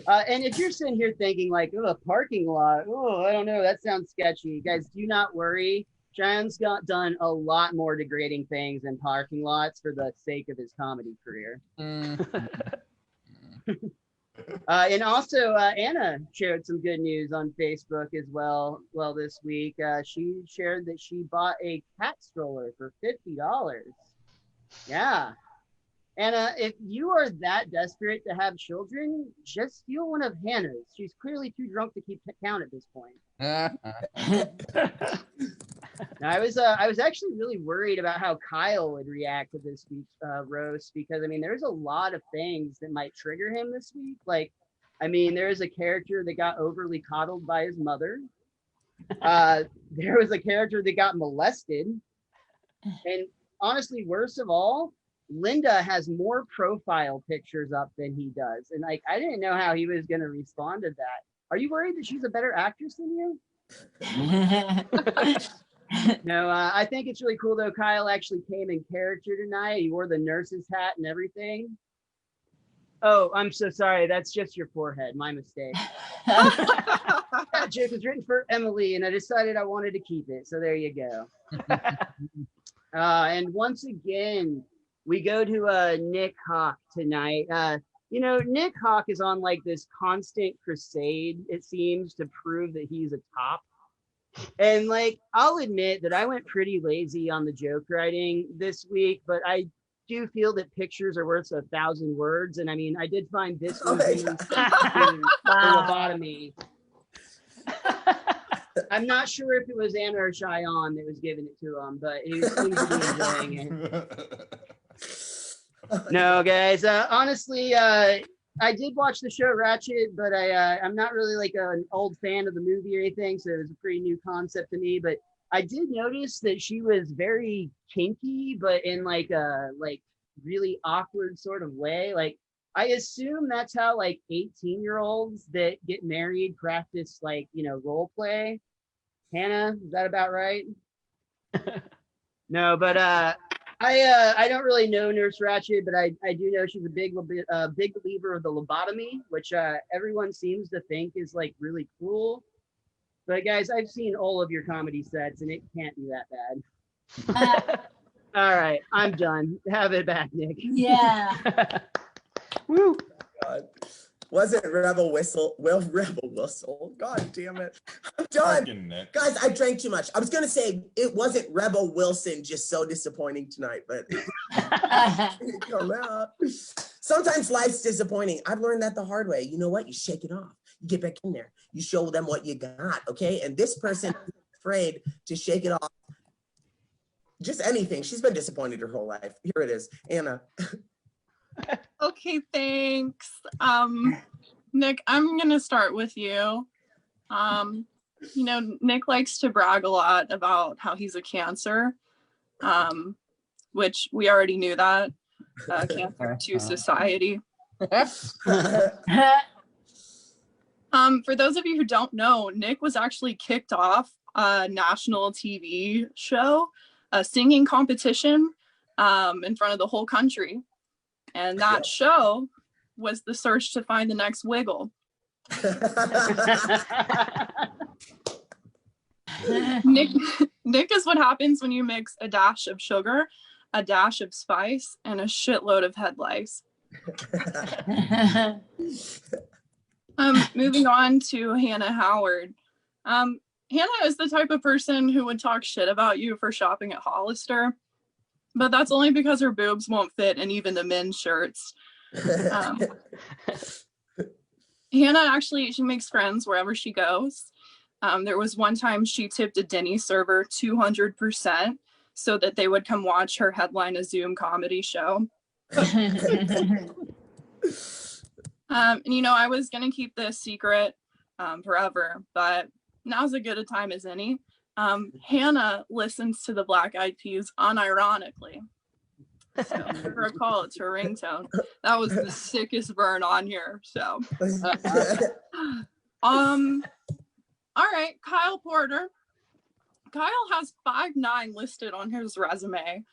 And if you're sitting here thinking like, oh, a parking lot, oh, I don't know, that sounds sketchy. Guys, do not worry. Cheyenne's done a lot more degrading things in parking lots for the sake of his comedy career. And also, Anna shared some good news on Facebook as well. Well, this week, she shared that she bought a cat stroller for $50. Yeah. Anna, if you are that desperate to have children, just steal one of Hannah's. She's clearly too drunk to keep count at this point. Now, I was actually really worried about how Kyle would react to this week's roast because, I mean, there's a lot of things that might trigger him this week. Like, I mean, there is a character that got overly coddled by his mother. There was a character that got molested. And honestly, worst of all, Linda has more profile pictures up than he does. And like, I didn't know how he was going to respond to that. Are you worried that she's a better actress than you? No, I think it's really cool though. Kyle actually came in character tonight. He wore the nurse's hat and everything. Oh, I'm so sorry. That's just your forehead. My mistake. That joke was written for Emily, and I decided I wanted to keep it. So there you go. And once again, we go to Nick Hawk tonight. You know, Nick Hawk is on like this constant crusade, it seems, to prove that he's a top. And like, I'll admit that I went pretty lazy on the joke writing this week, but I do feel that pictures are worth 1,000 words. And I mean, I did find this movie lobotomy. I'm not sure if it was Anna or Cheyenne that was giving it to him, but he seems to be enjoying it. No, guys, honestly, I did watch the show Ratched, but I'm not really like an old fan of the movie or anything, so it was a pretty new concept to me. But I did notice that she was very kinky, but in like a really awkward sort of way. Like, I assume that's how like 18-year-olds that get married practice, like, you know, role play. Hannah, is that about right? No, but I don't really know Nurse Ratched, but I do know she's a big believer of the lobotomy, which everyone seems to think is like really cool. But guys, I've seen all of your comedy sets, and it can't be that bad. All right, I'm done. Have it back, Nick. Yeah. Woo. God. Wasn't Rebel Whistle? Well, Rebel Whistle. God damn it. I'm done. Fucking Nick. Guys, I drank too much. I was going to say it wasn't Rebel Wilson, just so disappointing tonight, but it didn't come out. Sometimes life's disappointing. I've learned that the hard way. You know what? You shake it off. You get back in there. You show them what you got, okay? And this person is afraid to shake it off. Just anything. She's been disappointed her whole life. Here it is. Anna. Okay, thanks. Nick, I'm gonna start with you. You know, Nick likes to brag a lot about how he's a Cancer, which we already knew that. Cancer to society. For those of you who don't know, Nick was actually kicked off a national TV show, a singing competition, in front of the whole country. And that show was the search to find the next wiggle. Nick is what happens when you mix a dash of sugar, a dash of spice, and a shitload of head lice. Moving on to Hannah Howard. Hannah is the type of person who would talk shit about you for shopping at Hollister, but that's only because her boobs won't fit in even the men's shirts. Hannah actually, she makes friends wherever she goes. There was one time she tipped a Denny's server 200% so that they would come watch her headline a Zoom comedy show. And you know, I was gonna keep this secret forever, but now's as good a time as any. Hannah listens to the Black Eyed Peas unironically. So give her a call, it's her ringtone. That was the sickest burn on here. So all right, Kyle Porter. Kyle has 5'9" listed on his resume,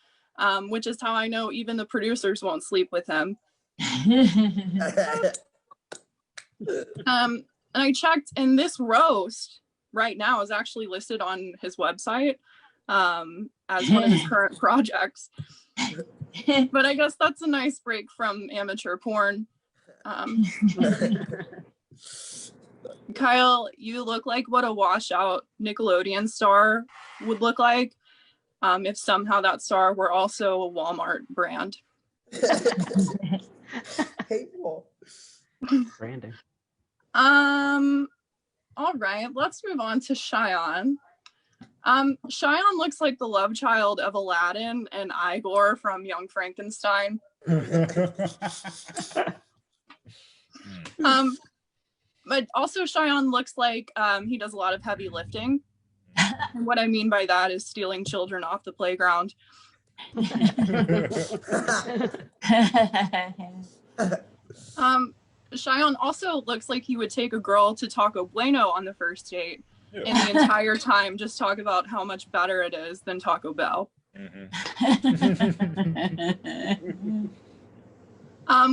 which is how I know even the producers won't sleep with him. And I checked, and this roast right now is actually listed on his website as one of his current projects. But I guess that's a nice break from amateur porn. Kyle, you look like what a washout Nickelodeon star would look like if somehow that star were also a Walmart brand. Hateful. Branding. All right, let's move on to Cheyenne. Cheyenne looks like the love child of Aladdin and Igor from Young Frankenstein. But also Cheyenne looks like he does a lot of heavy lifting. And what I mean by that is stealing children off the playground. Cheyenne also looks like he would take a girl to Taco Bueno on the first date, and the entire time just talk about how much better it is than Taco Bell.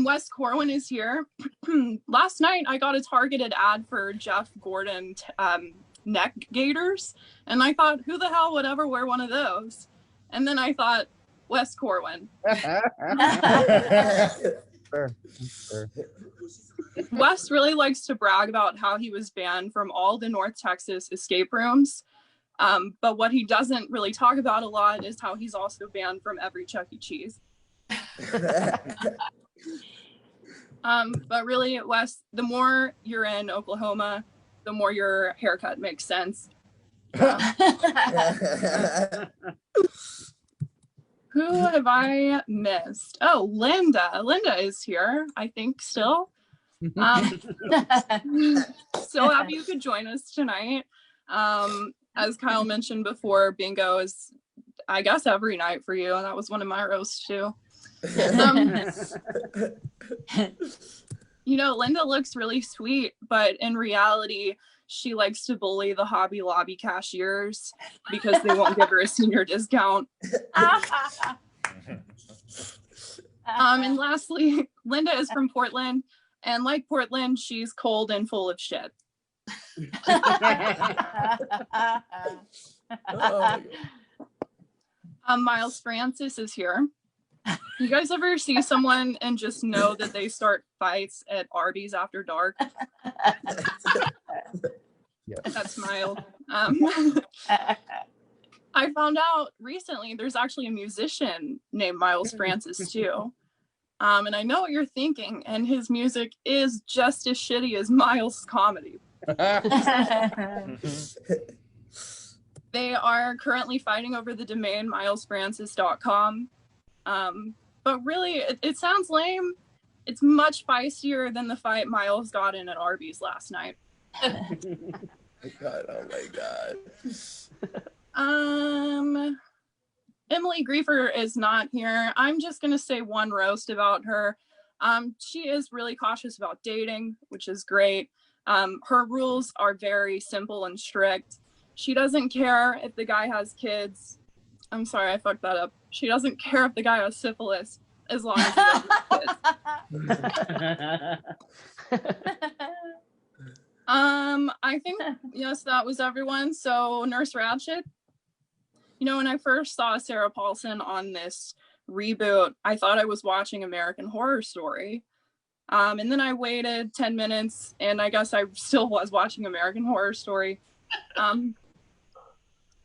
Wes Corwin is here. Last night I got a targeted ad for Jeff Gordon neck gaiters, and I thought, who the hell would ever wear one of those? And then I thought, Wes Corwin. Sure. Wes really likes to brag about how he was banned from all the North Texas escape rooms. But what he doesn't really talk about a lot is how he's also banned from every Chuck E. Cheese. But really, Wes, the more you're in Oklahoma, the more your haircut makes sense. Who have I missed? Oh, Linda. Linda is here, I think, still. So happy you could join us tonight. As Kyle mentioned before, bingo is, I guess, every night for you, and that was one of my roasts too. You know, Linda looks really sweet, but in reality, she likes to bully the Hobby Lobby cashiers because they won't give her a senior discount. And lastly, Linda is from Portland, and like Portland, she's cold and full of shit. Miles Francis is here. You guys ever see someone and just know that they start fights at Arby's after dark. Yeah. That smile. I found out recently there's actually a musician named Miles Francis too. And I know what you're thinking, and his music is just as shitty as Miles' comedy. They are currently fighting over the domain milesfrancis.com. But really, it sounds lame. It's much feistier than the fight Miles got in at Arby's last night. Oh my god. Emily Griefer is not here. I'm just gonna say one roast about her. She is really cautious about dating, which is great. Her rules are very simple and strict. She doesn't care if the guy has kids. I'm sorry, I fucked that up. She doesn't care if the guy has syphilis as long as he doesn't have kids. I think, yes, that was everyone. So Nurse Ratched, when I first saw Sarah Paulson on this reboot, I thought I was watching American Horror Story. And then I waited 10 minutes and I guess I still was watching American Horror Story.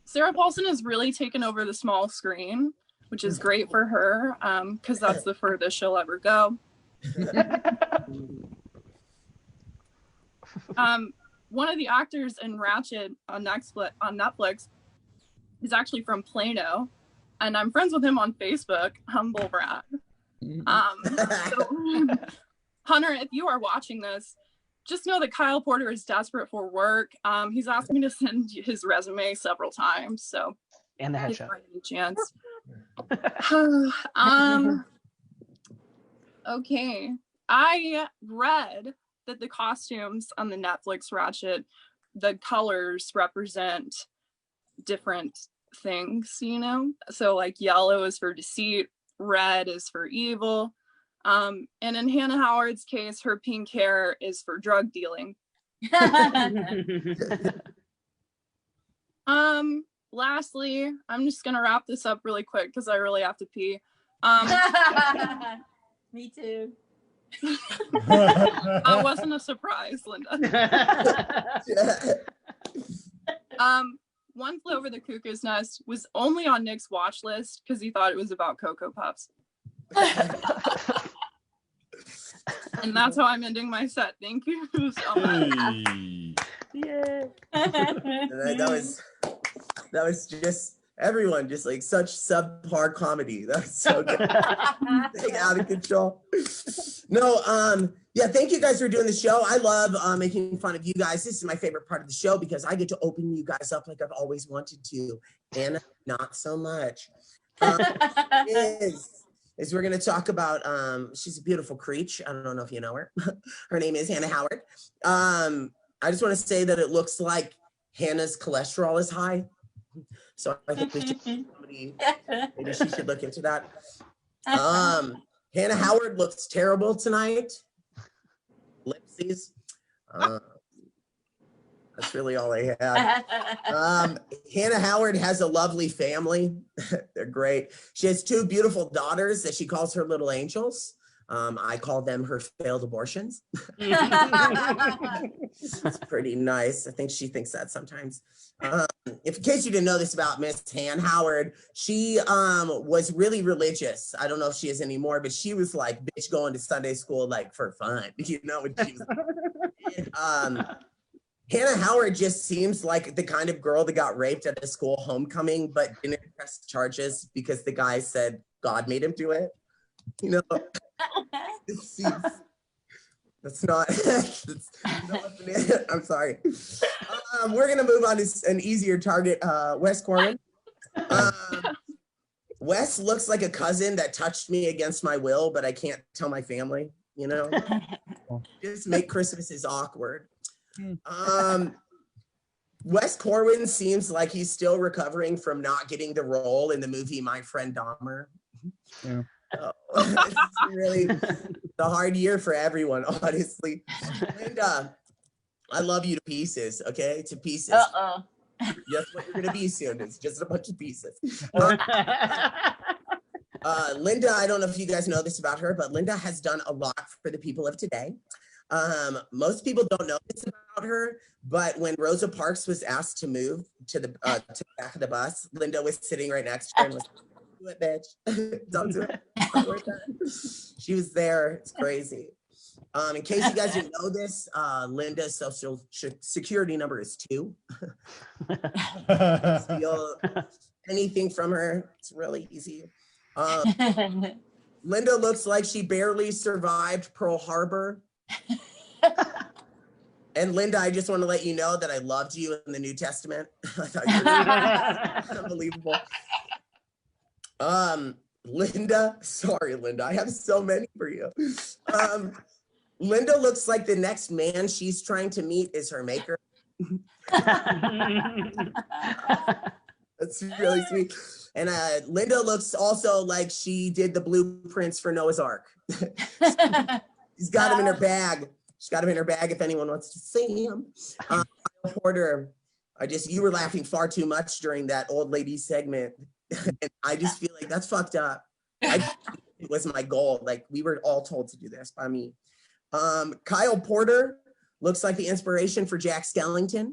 Sarah Paulson has really taken over the small screen, which is great for her because that's the furthest she'll ever go. One of the actors in Ratched on Netflix is actually from Plano, and I'm friends with him on Facebook. Humble brag. So, Hunter, if you are watching this, just know that Kyle Porter is desperate for work. He's asked me to send his resume several times, so and the if headshot. by any chance. Okay, I read that the costumes on the Netflix Ratched, the colors represent different things, so like yellow is for deceit, red is for evil, and in Hannah Howard's case, her pink hair is for drug dealing. Lastly, I'm just gonna wrap this up really quick because I really have to pee. Me too. That wasn't a surprise, Linda. One Flew Over the Cuckoo's Nest was only on Nick's watch list because he thought it was about Cocoa Puffs. And that's how I'm ending my set. Thank you so much. Yeah. That was just everyone, just like such subpar comedy. That's so good. Out of control. No, yeah, thank you guys for doing the show. I love making fun of you guys. This is my favorite part of the show because I get to open you guys up like I've always wanted to. Anna, not so much. Is we're going to talk about, she's a beautiful creature. I don't know if you know her. Her name is Hannah Howard. I just want to say that it looks like Hannah's cholesterol is high. So I think we should, maybe she should look into that. Hannah Howard looks terrible tonight. Lipsies. That's really all I had. Hannah Howard has a lovely family. They're great. She has two beautiful daughters that she calls her little angels. I call them her failed abortions. It's pretty nice. I think she thinks that sometimes. In case you didn't know this about Miss Hannah Howard, she was really religious. I don't know if she is anymore, but she was like bitch going to Sunday school like for fun, when she was Hannah Howard just seems like the kind of girl that got raped at a school homecoming, but didn't press charges because the guy said God made him do it. That's not, I'm sorry. We're going to move on to an easier target, Wes Corwin. Wes looks like a cousin that touched me against my will, but I can't tell my family, Just make Christmases awkward. Wes Corwin seems like he's still recovering from not getting the role in the movie My Friend Dahmer. Yeah. It's really the hard year for everyone, honestly. Linda, I love you to pieces, okay? To pieces. Just what you're gonna be soon. It's just a bunch of pieces. Linda, I don't know if you guys know this about her, but Linda has done a lot for the people of today. Most people don't know this about her, but when Rosa Parks was asked to move to the back of the bus, Linda was sitting right next to her and was like, do it, bitch. Don't do it. She was there. It's crazy. In case you guys didn't know this, Linda's social security number is 2. Steal anything from her. It's really easy. Linda looks like she barely survived Pearl Harbor. And Linda, I just want to let you know that I loved you in the New Testament. I thought you were unbelievable. Linda, sorry, Linda, I have so many for you. Linda looks like the next man she's trying to meet is her maker. That's really sweet. And Linda looks also like she did the blueprints for Noah's Ark. She's got them in her bag. She's got them in her bag if anyone wants to see them. Porter, you were laughing far too much during that old lady segment. And I just feel like that's fucked up. It was my goal. Like, we were all told to do this by me. Kyle Porter looks like the inspiration for Jack Skellington.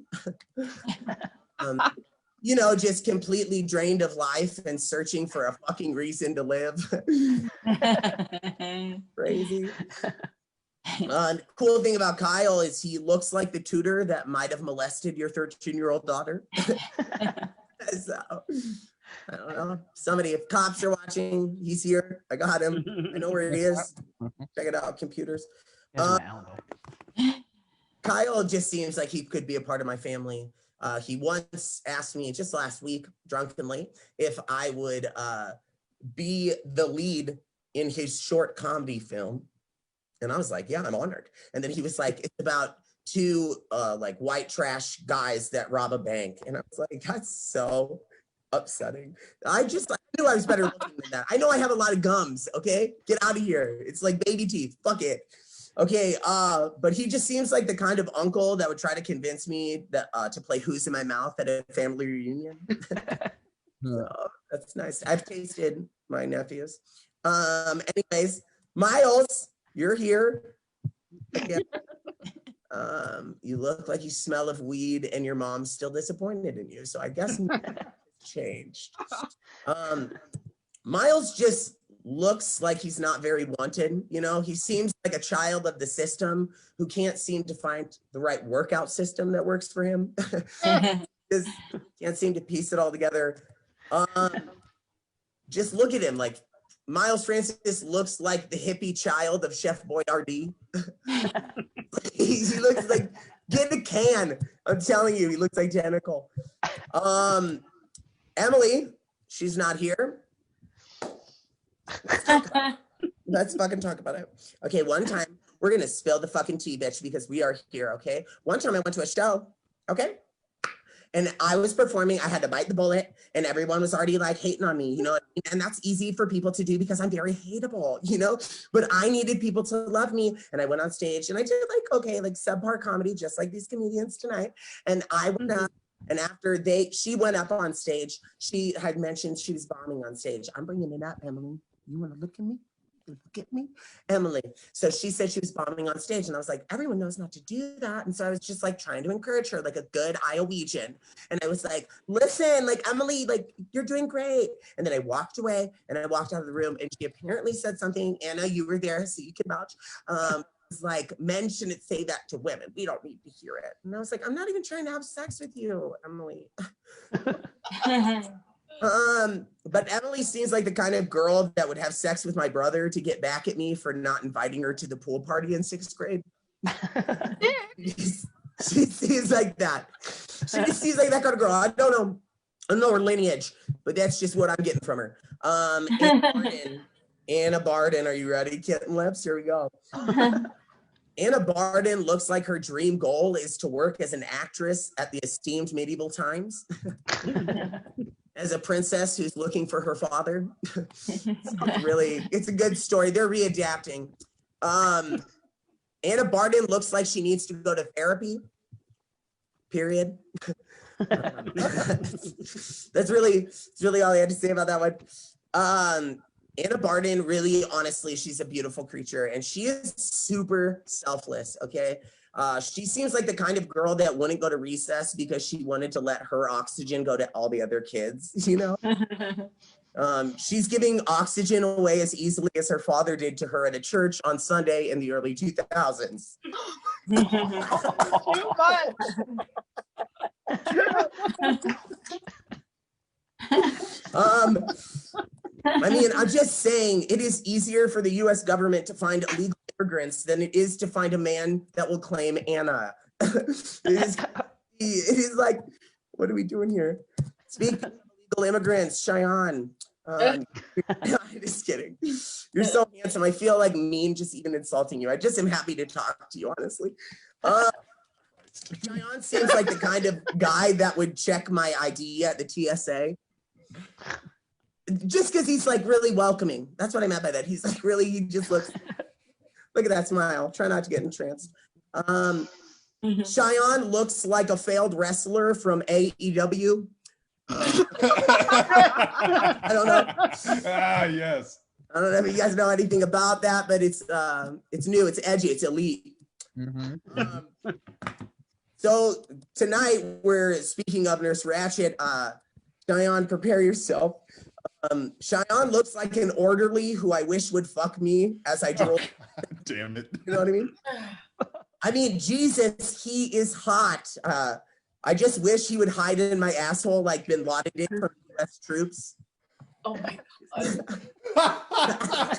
Just completely drained of life and searching for a fucking reason to live. Crazy. Cool thing about Kyle is he looks like the tutor that might have molested your 13-year-old daughter. So, I don't know. Somebody, if cops are watching, he's here. I got him. I know where he is. Check it out, computers. Kyle just seems like he could be a part of my family. He once asked me just last week, drunkenly, if I would be the lead in his short comedy film. And I was like, yeah, I'm honored. And then he was like, it's about 2 white trash guys that rob a bank. And I was like, that's so upsetting. I knew I was better looking than that. I know I have a lot of gums, okay? Get out of here. It's like baby teeth. Fuck it. Okay, but he just seems like the kind of uncle that would try to convince me that to play Who's in My Mouth at a family reunion. So, that's nice. I've tasted my nephews. Anyways, Miles, you're here. Again. You look like you smell of weed and your mom's still disappointed in you. So I guess changed. Miles just looks like he's not very wanted. He seems like a child of the system who can't seem to find the right workout system that works for him. Just can't seem to piece it all together. Just look at him. Like, Miles Francis looks like the hippie child of Chef Boyardee. He looks like, get a can. I'm telling you, he looks identical. Emily, she's not here. Let's fucking talk about it. Okay, one time, we're gonna spill the fucking tea, bitch, because we are here, okay? One time I went to a show, okay? And I was performing, I had to bite the bullet, and everyone was already like hating on me, and that's easy for people to do because I'm very hateable, but I needed people to love me. And I went on stage and I did like subpar comedy, just like these comedians tonight. And I went up, and after she went up on stage, she had mentioned she was bombing on stage. I'm bringing it up, Emily. You want to look at me? Look at me, Emily. So she said she was bombing on stage, and I was like, everyone knows not to do that. And so I was just like trying to encourage her like a good Iowegian. And I was like, listen, like, Emily, like, you're doing great. And then I walked away and I walked out of the room, and she apparently said something. Anna, you were there, so you can vouch. It's like, men shouldn't say that to women. We don't need to hear it. And I was like, I'm not even trying to have sex with you, Emily. But Emily seems like the kind of girl that would have sex with my brother to get back at me for not inviting her to the pool party in 6th grade. She seems like that. She just seems like that kind of girl. I don't know her lineage, but that's just what I'm getting from her. Anna Barden, are you ready? Kitten lips, here we go. Anna Barden looks like her dream goal is to work as an actress at the esteemed Medieval Times. As a princess who's looking for her father. It's a good story. They're readapting. Anna Barden looks like she needs to go to therapy. Period. That's really all I had to say about that one. Anna Barden, really, honestly, she's a beautiful creature, and she is super selfless, okay? She seems like the kind of girl that wouldn't go to recess because she wanted to let her oxygen go to all the other kids, you know? She's giving oxygen away as easily as her father did to her at a church on Sunday in the early 2000s. Too much. I mean, I'm just saying it is easier for the US government to find illegal immigrants than it is to find a man that will claim Anna. it is like, what are we doing here? Speaking of illegal immigrants, Cheyenne. Just kidding. You're so handsome. I feel like mean just even insulting you. I just am happy to talk to you, honestly. Cheyenne seems like the kind of guy that would check my ID at the TSA. Just because he's like really welcoming. That's what I meant by that. He's like really, he just looks, look at that smile. Try not to get entranced. Cheyenne looks like a failed wrestler from AEW. I don't know. Yes. I don't know if you guys know anything about that, but it's new, it's edgy, it's elite. So tonight we're speaking of Nurse Ratched. Cheyenne, prepare yourself. Cheyenne looks like an orderly who I wish would fuck me as I drove. Damn it. You know what I mean? I mean, Jesus, he is hot. I just wish he would hide it in my asshole like Bin Laden did from US troops. Oh my God.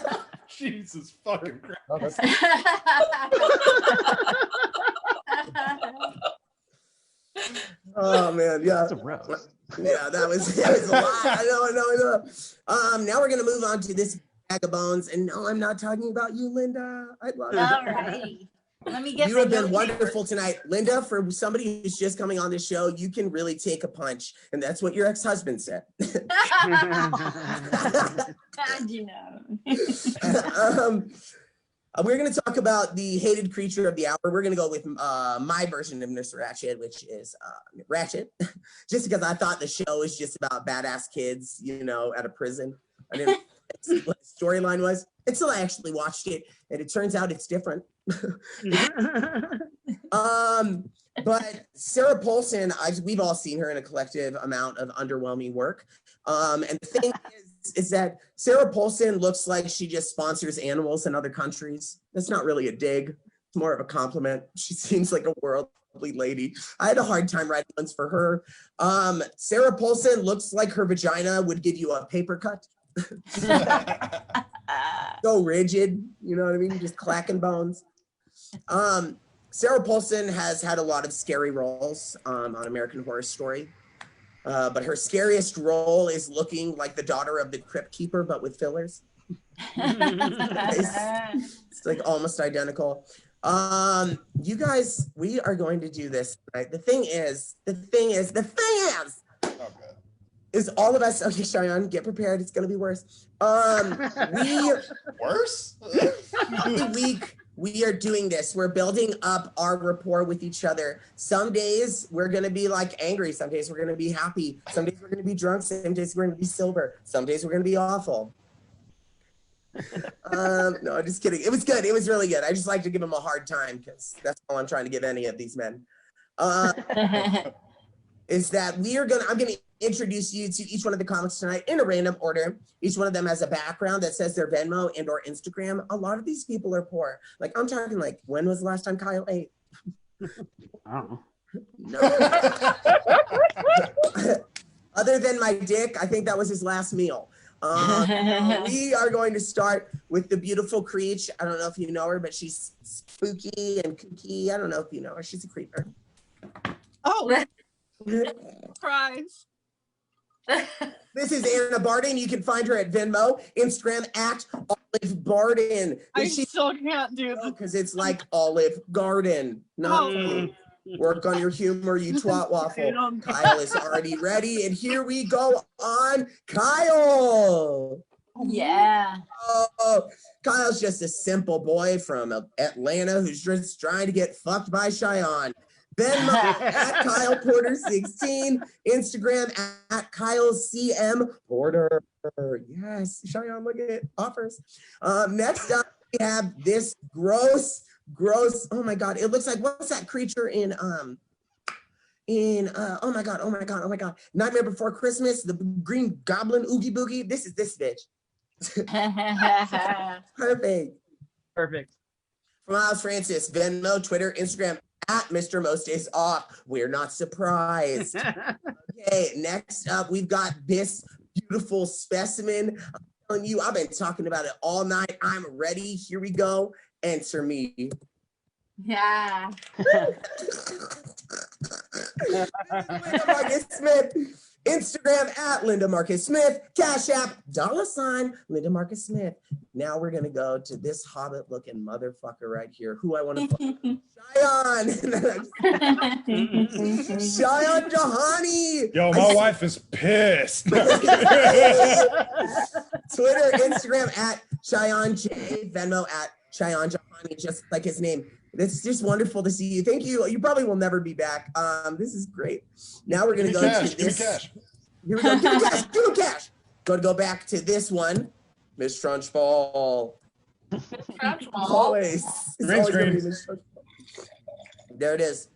Jesus fucking Christ. Oh man, yeah. That's a roast. Yeah, that was a lot. I know. Now we're gonna move on to this bag of bones, and no, I'm not talking about you, Linda. I love you. All right. Let me get You my have been note wonderful tonight, Linda. For somebody who's just coming on this show, you can really take a punch, and that's what your ex-husband said. How'd you know? We're going to talk about the hated creature of the hour. We're going to go with my version of Nurse Ratched, which is Ratched, just because I thought the show is just about badass kids, you know, at a prison. I didn't see what the storyline was until I actually watched it, and it turns out it's different. But Sarah Paulson, we've all seen her in a collective amount of underwhelming work. And the thing is that Sarah Paulson looks like she just sponsors animals in other countries. That's not really a dig. It's more of a compliment. She seems like a worldly lady. I had a hard time writing ones for her. Sarah Paulson looks like her vagina would give you a paper cut. So rigid, you know what I mean? Just clacking bones. Sarah Paulson has had a lot of scary roles on American Horror Story. But her scariest role is looking like the daughter of the crypt keeper, but with fillers. It's like almost identical. You guys, we are going to do this tonight. The thing is, is all of us, okay, Cheyenne, get prepared. It's going to be worse. Worse? Every week, we are doing this. We're building up our rapport with each other. Some days we're going to be like angry. Some days we're going to be happy. Some days we're going to be drunk. Some days we're going to be sober. Some days we're going to be awful. No, I'm just kidding. It was good. It was really good. I just like to give them a hard time because that's all I'm trying to give any of these men. Is that I'm going to introduce you to each one of the comics tonight in a random order. Each one of them has a background that says their Venmo and or Instagram. A lot of these people are poor. Like I'm talking like, when was the last time Kyle ate? Oh. No. Other than my dick, I think that was his last meal. We are going to start with the beautiful Creech. I don't know if you know her, but she's spooky and kooky. I don't know if you know her. She's a creeper. Oh, surprise. This is Anna Barden. You can find her at Venmo, Instagram at Olive Barden. I still can't do this because it's like Olive Garden. No, work on your humor, you twat waffle. Kyle is already ready, and here we go on Kyle. Yeah. Oh, Kyle's just a simple boy from Atlanta who's just trying to get fucked by Cheyenne. Venmo at Kyle Porter 16, Instagram at Kyle CM Porter. Yes, Cheyenne, look at offers. Next up, we have this gross. Oh my God! It looks like, what's that creature in oh my God! Nightmare Before Christmas, the Green Goblin Oogie Boogie. This is this bitch. Perfect. From Miles Francis, Venmo, Twitter, Instagram at Mr. Most Days Off. We're not surprised. Okay, next up, we've got this beautiful specimen. I'm telling you, I've been talking about it all night. I'm ready. Here we go. Answer me. Yeah. Linda Marcus Smith. Instagram at Linda Marcus Smith. Cash App $ Linda Marcus Smith. Now we're gonna go to this hobbit looking motherfucker right here. Who I want to Cheyenne. Cheyenne Jahani. Yo, my wife is pissed. Twitter, Instagram at Cheyenne J, Venmo at Cheyenne Jahani, just like his name. It's just wonderful to see you. Thank you. You probably will never be back. This is great. Now we're gonna go to this. Cash. Here we go. Give me cash. Give me cash. Go back to this one. Miss Trunchball. Always. It's gonna be Miss Trunchball. There it is.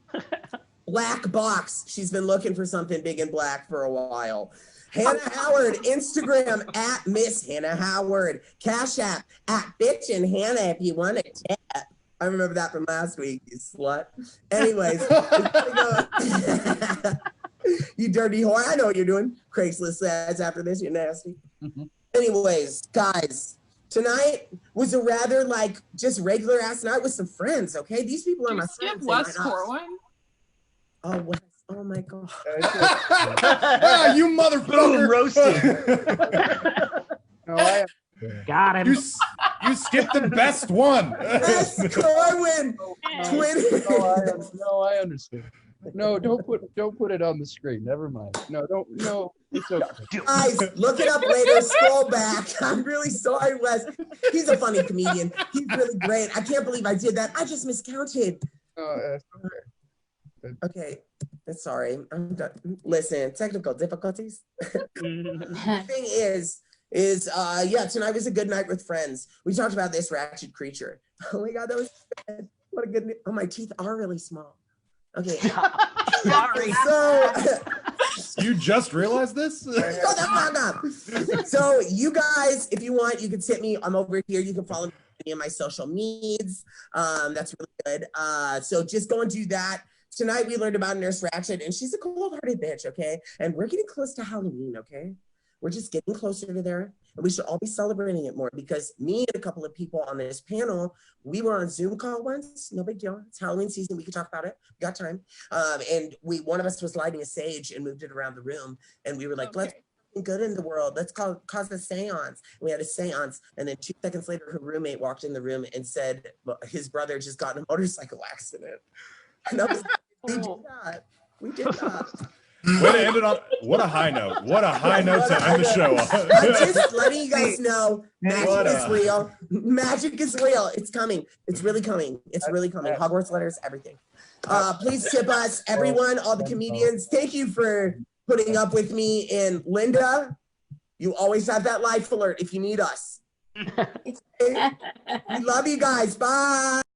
Black box. She's been looking for something big and black for a while. Hannah Howard, Instagram at Miss Hannah Howard. Cash App at Bitch and Hannah if you want to chat. I remember that from last week, you slut. Anyways, you dirty whore. I know what you're doing. Craigslist ads after this, you're nasty. Anyways, guys, tonight was a rather like just regular ass night with some friends, okay? These people are my friends. Wes Corwin? Oh, Wes. Oh my God. You motherfucker. Roasted. No, Got him. You skipped the best one. Wes Corwin. Twitter. No, I understand. No, don't put it on the screen. Never mind. No, don't. No, it's okay. Guys, look it up later. Scroll back. I'm really sorry, Wes. He's a funny comedian. He's really great. I can't believe I did that. I just miscounted. Okay, that's sorry. I'm done. Listen, technical difficulties. Thing is yeah, tonight was a good night with friends. We talked about this ratchet creature. Oh my God, that was bad. What a good. Oh, my teeth are really small. Okay. Sorry. So You just realized this? shut the fuck up. So you guys, if you want, you can hit me. I'm over here. You can follow me on any of my social medias. That's really good. So just go and do that. Tonight we learned about Nurse Ratched, and she's a cold-hearted bitch, okay? And we're getting close to Halloween, okay? We're just getting closer to there, and we should all be celebrating it more because me and a couple of people on this panel, we were on Zoom call once. No big deal. It's Halloween season. We can talk about it. We got time. And one of us was lighting a sage and moved it around the room, and we were like, let's do good in the world. Let's cause a seance. And we had a seance, and then 2 seconds later, her roommate walked in the room and said his brother just got in a motorcycle accident. And I was like, we did that. We did that. Way to end it on what a high note. What a high note to end the show on. I'm just letting you guys know magic is real. Magic is real. It's coming. It's really coming. It's really coming. Hogwarts letters, everything. Please tip us, everyone, all the comedians. Thank you for putting up with me. And Linda, you always have that life alert if you need us. We love you guys. Bye.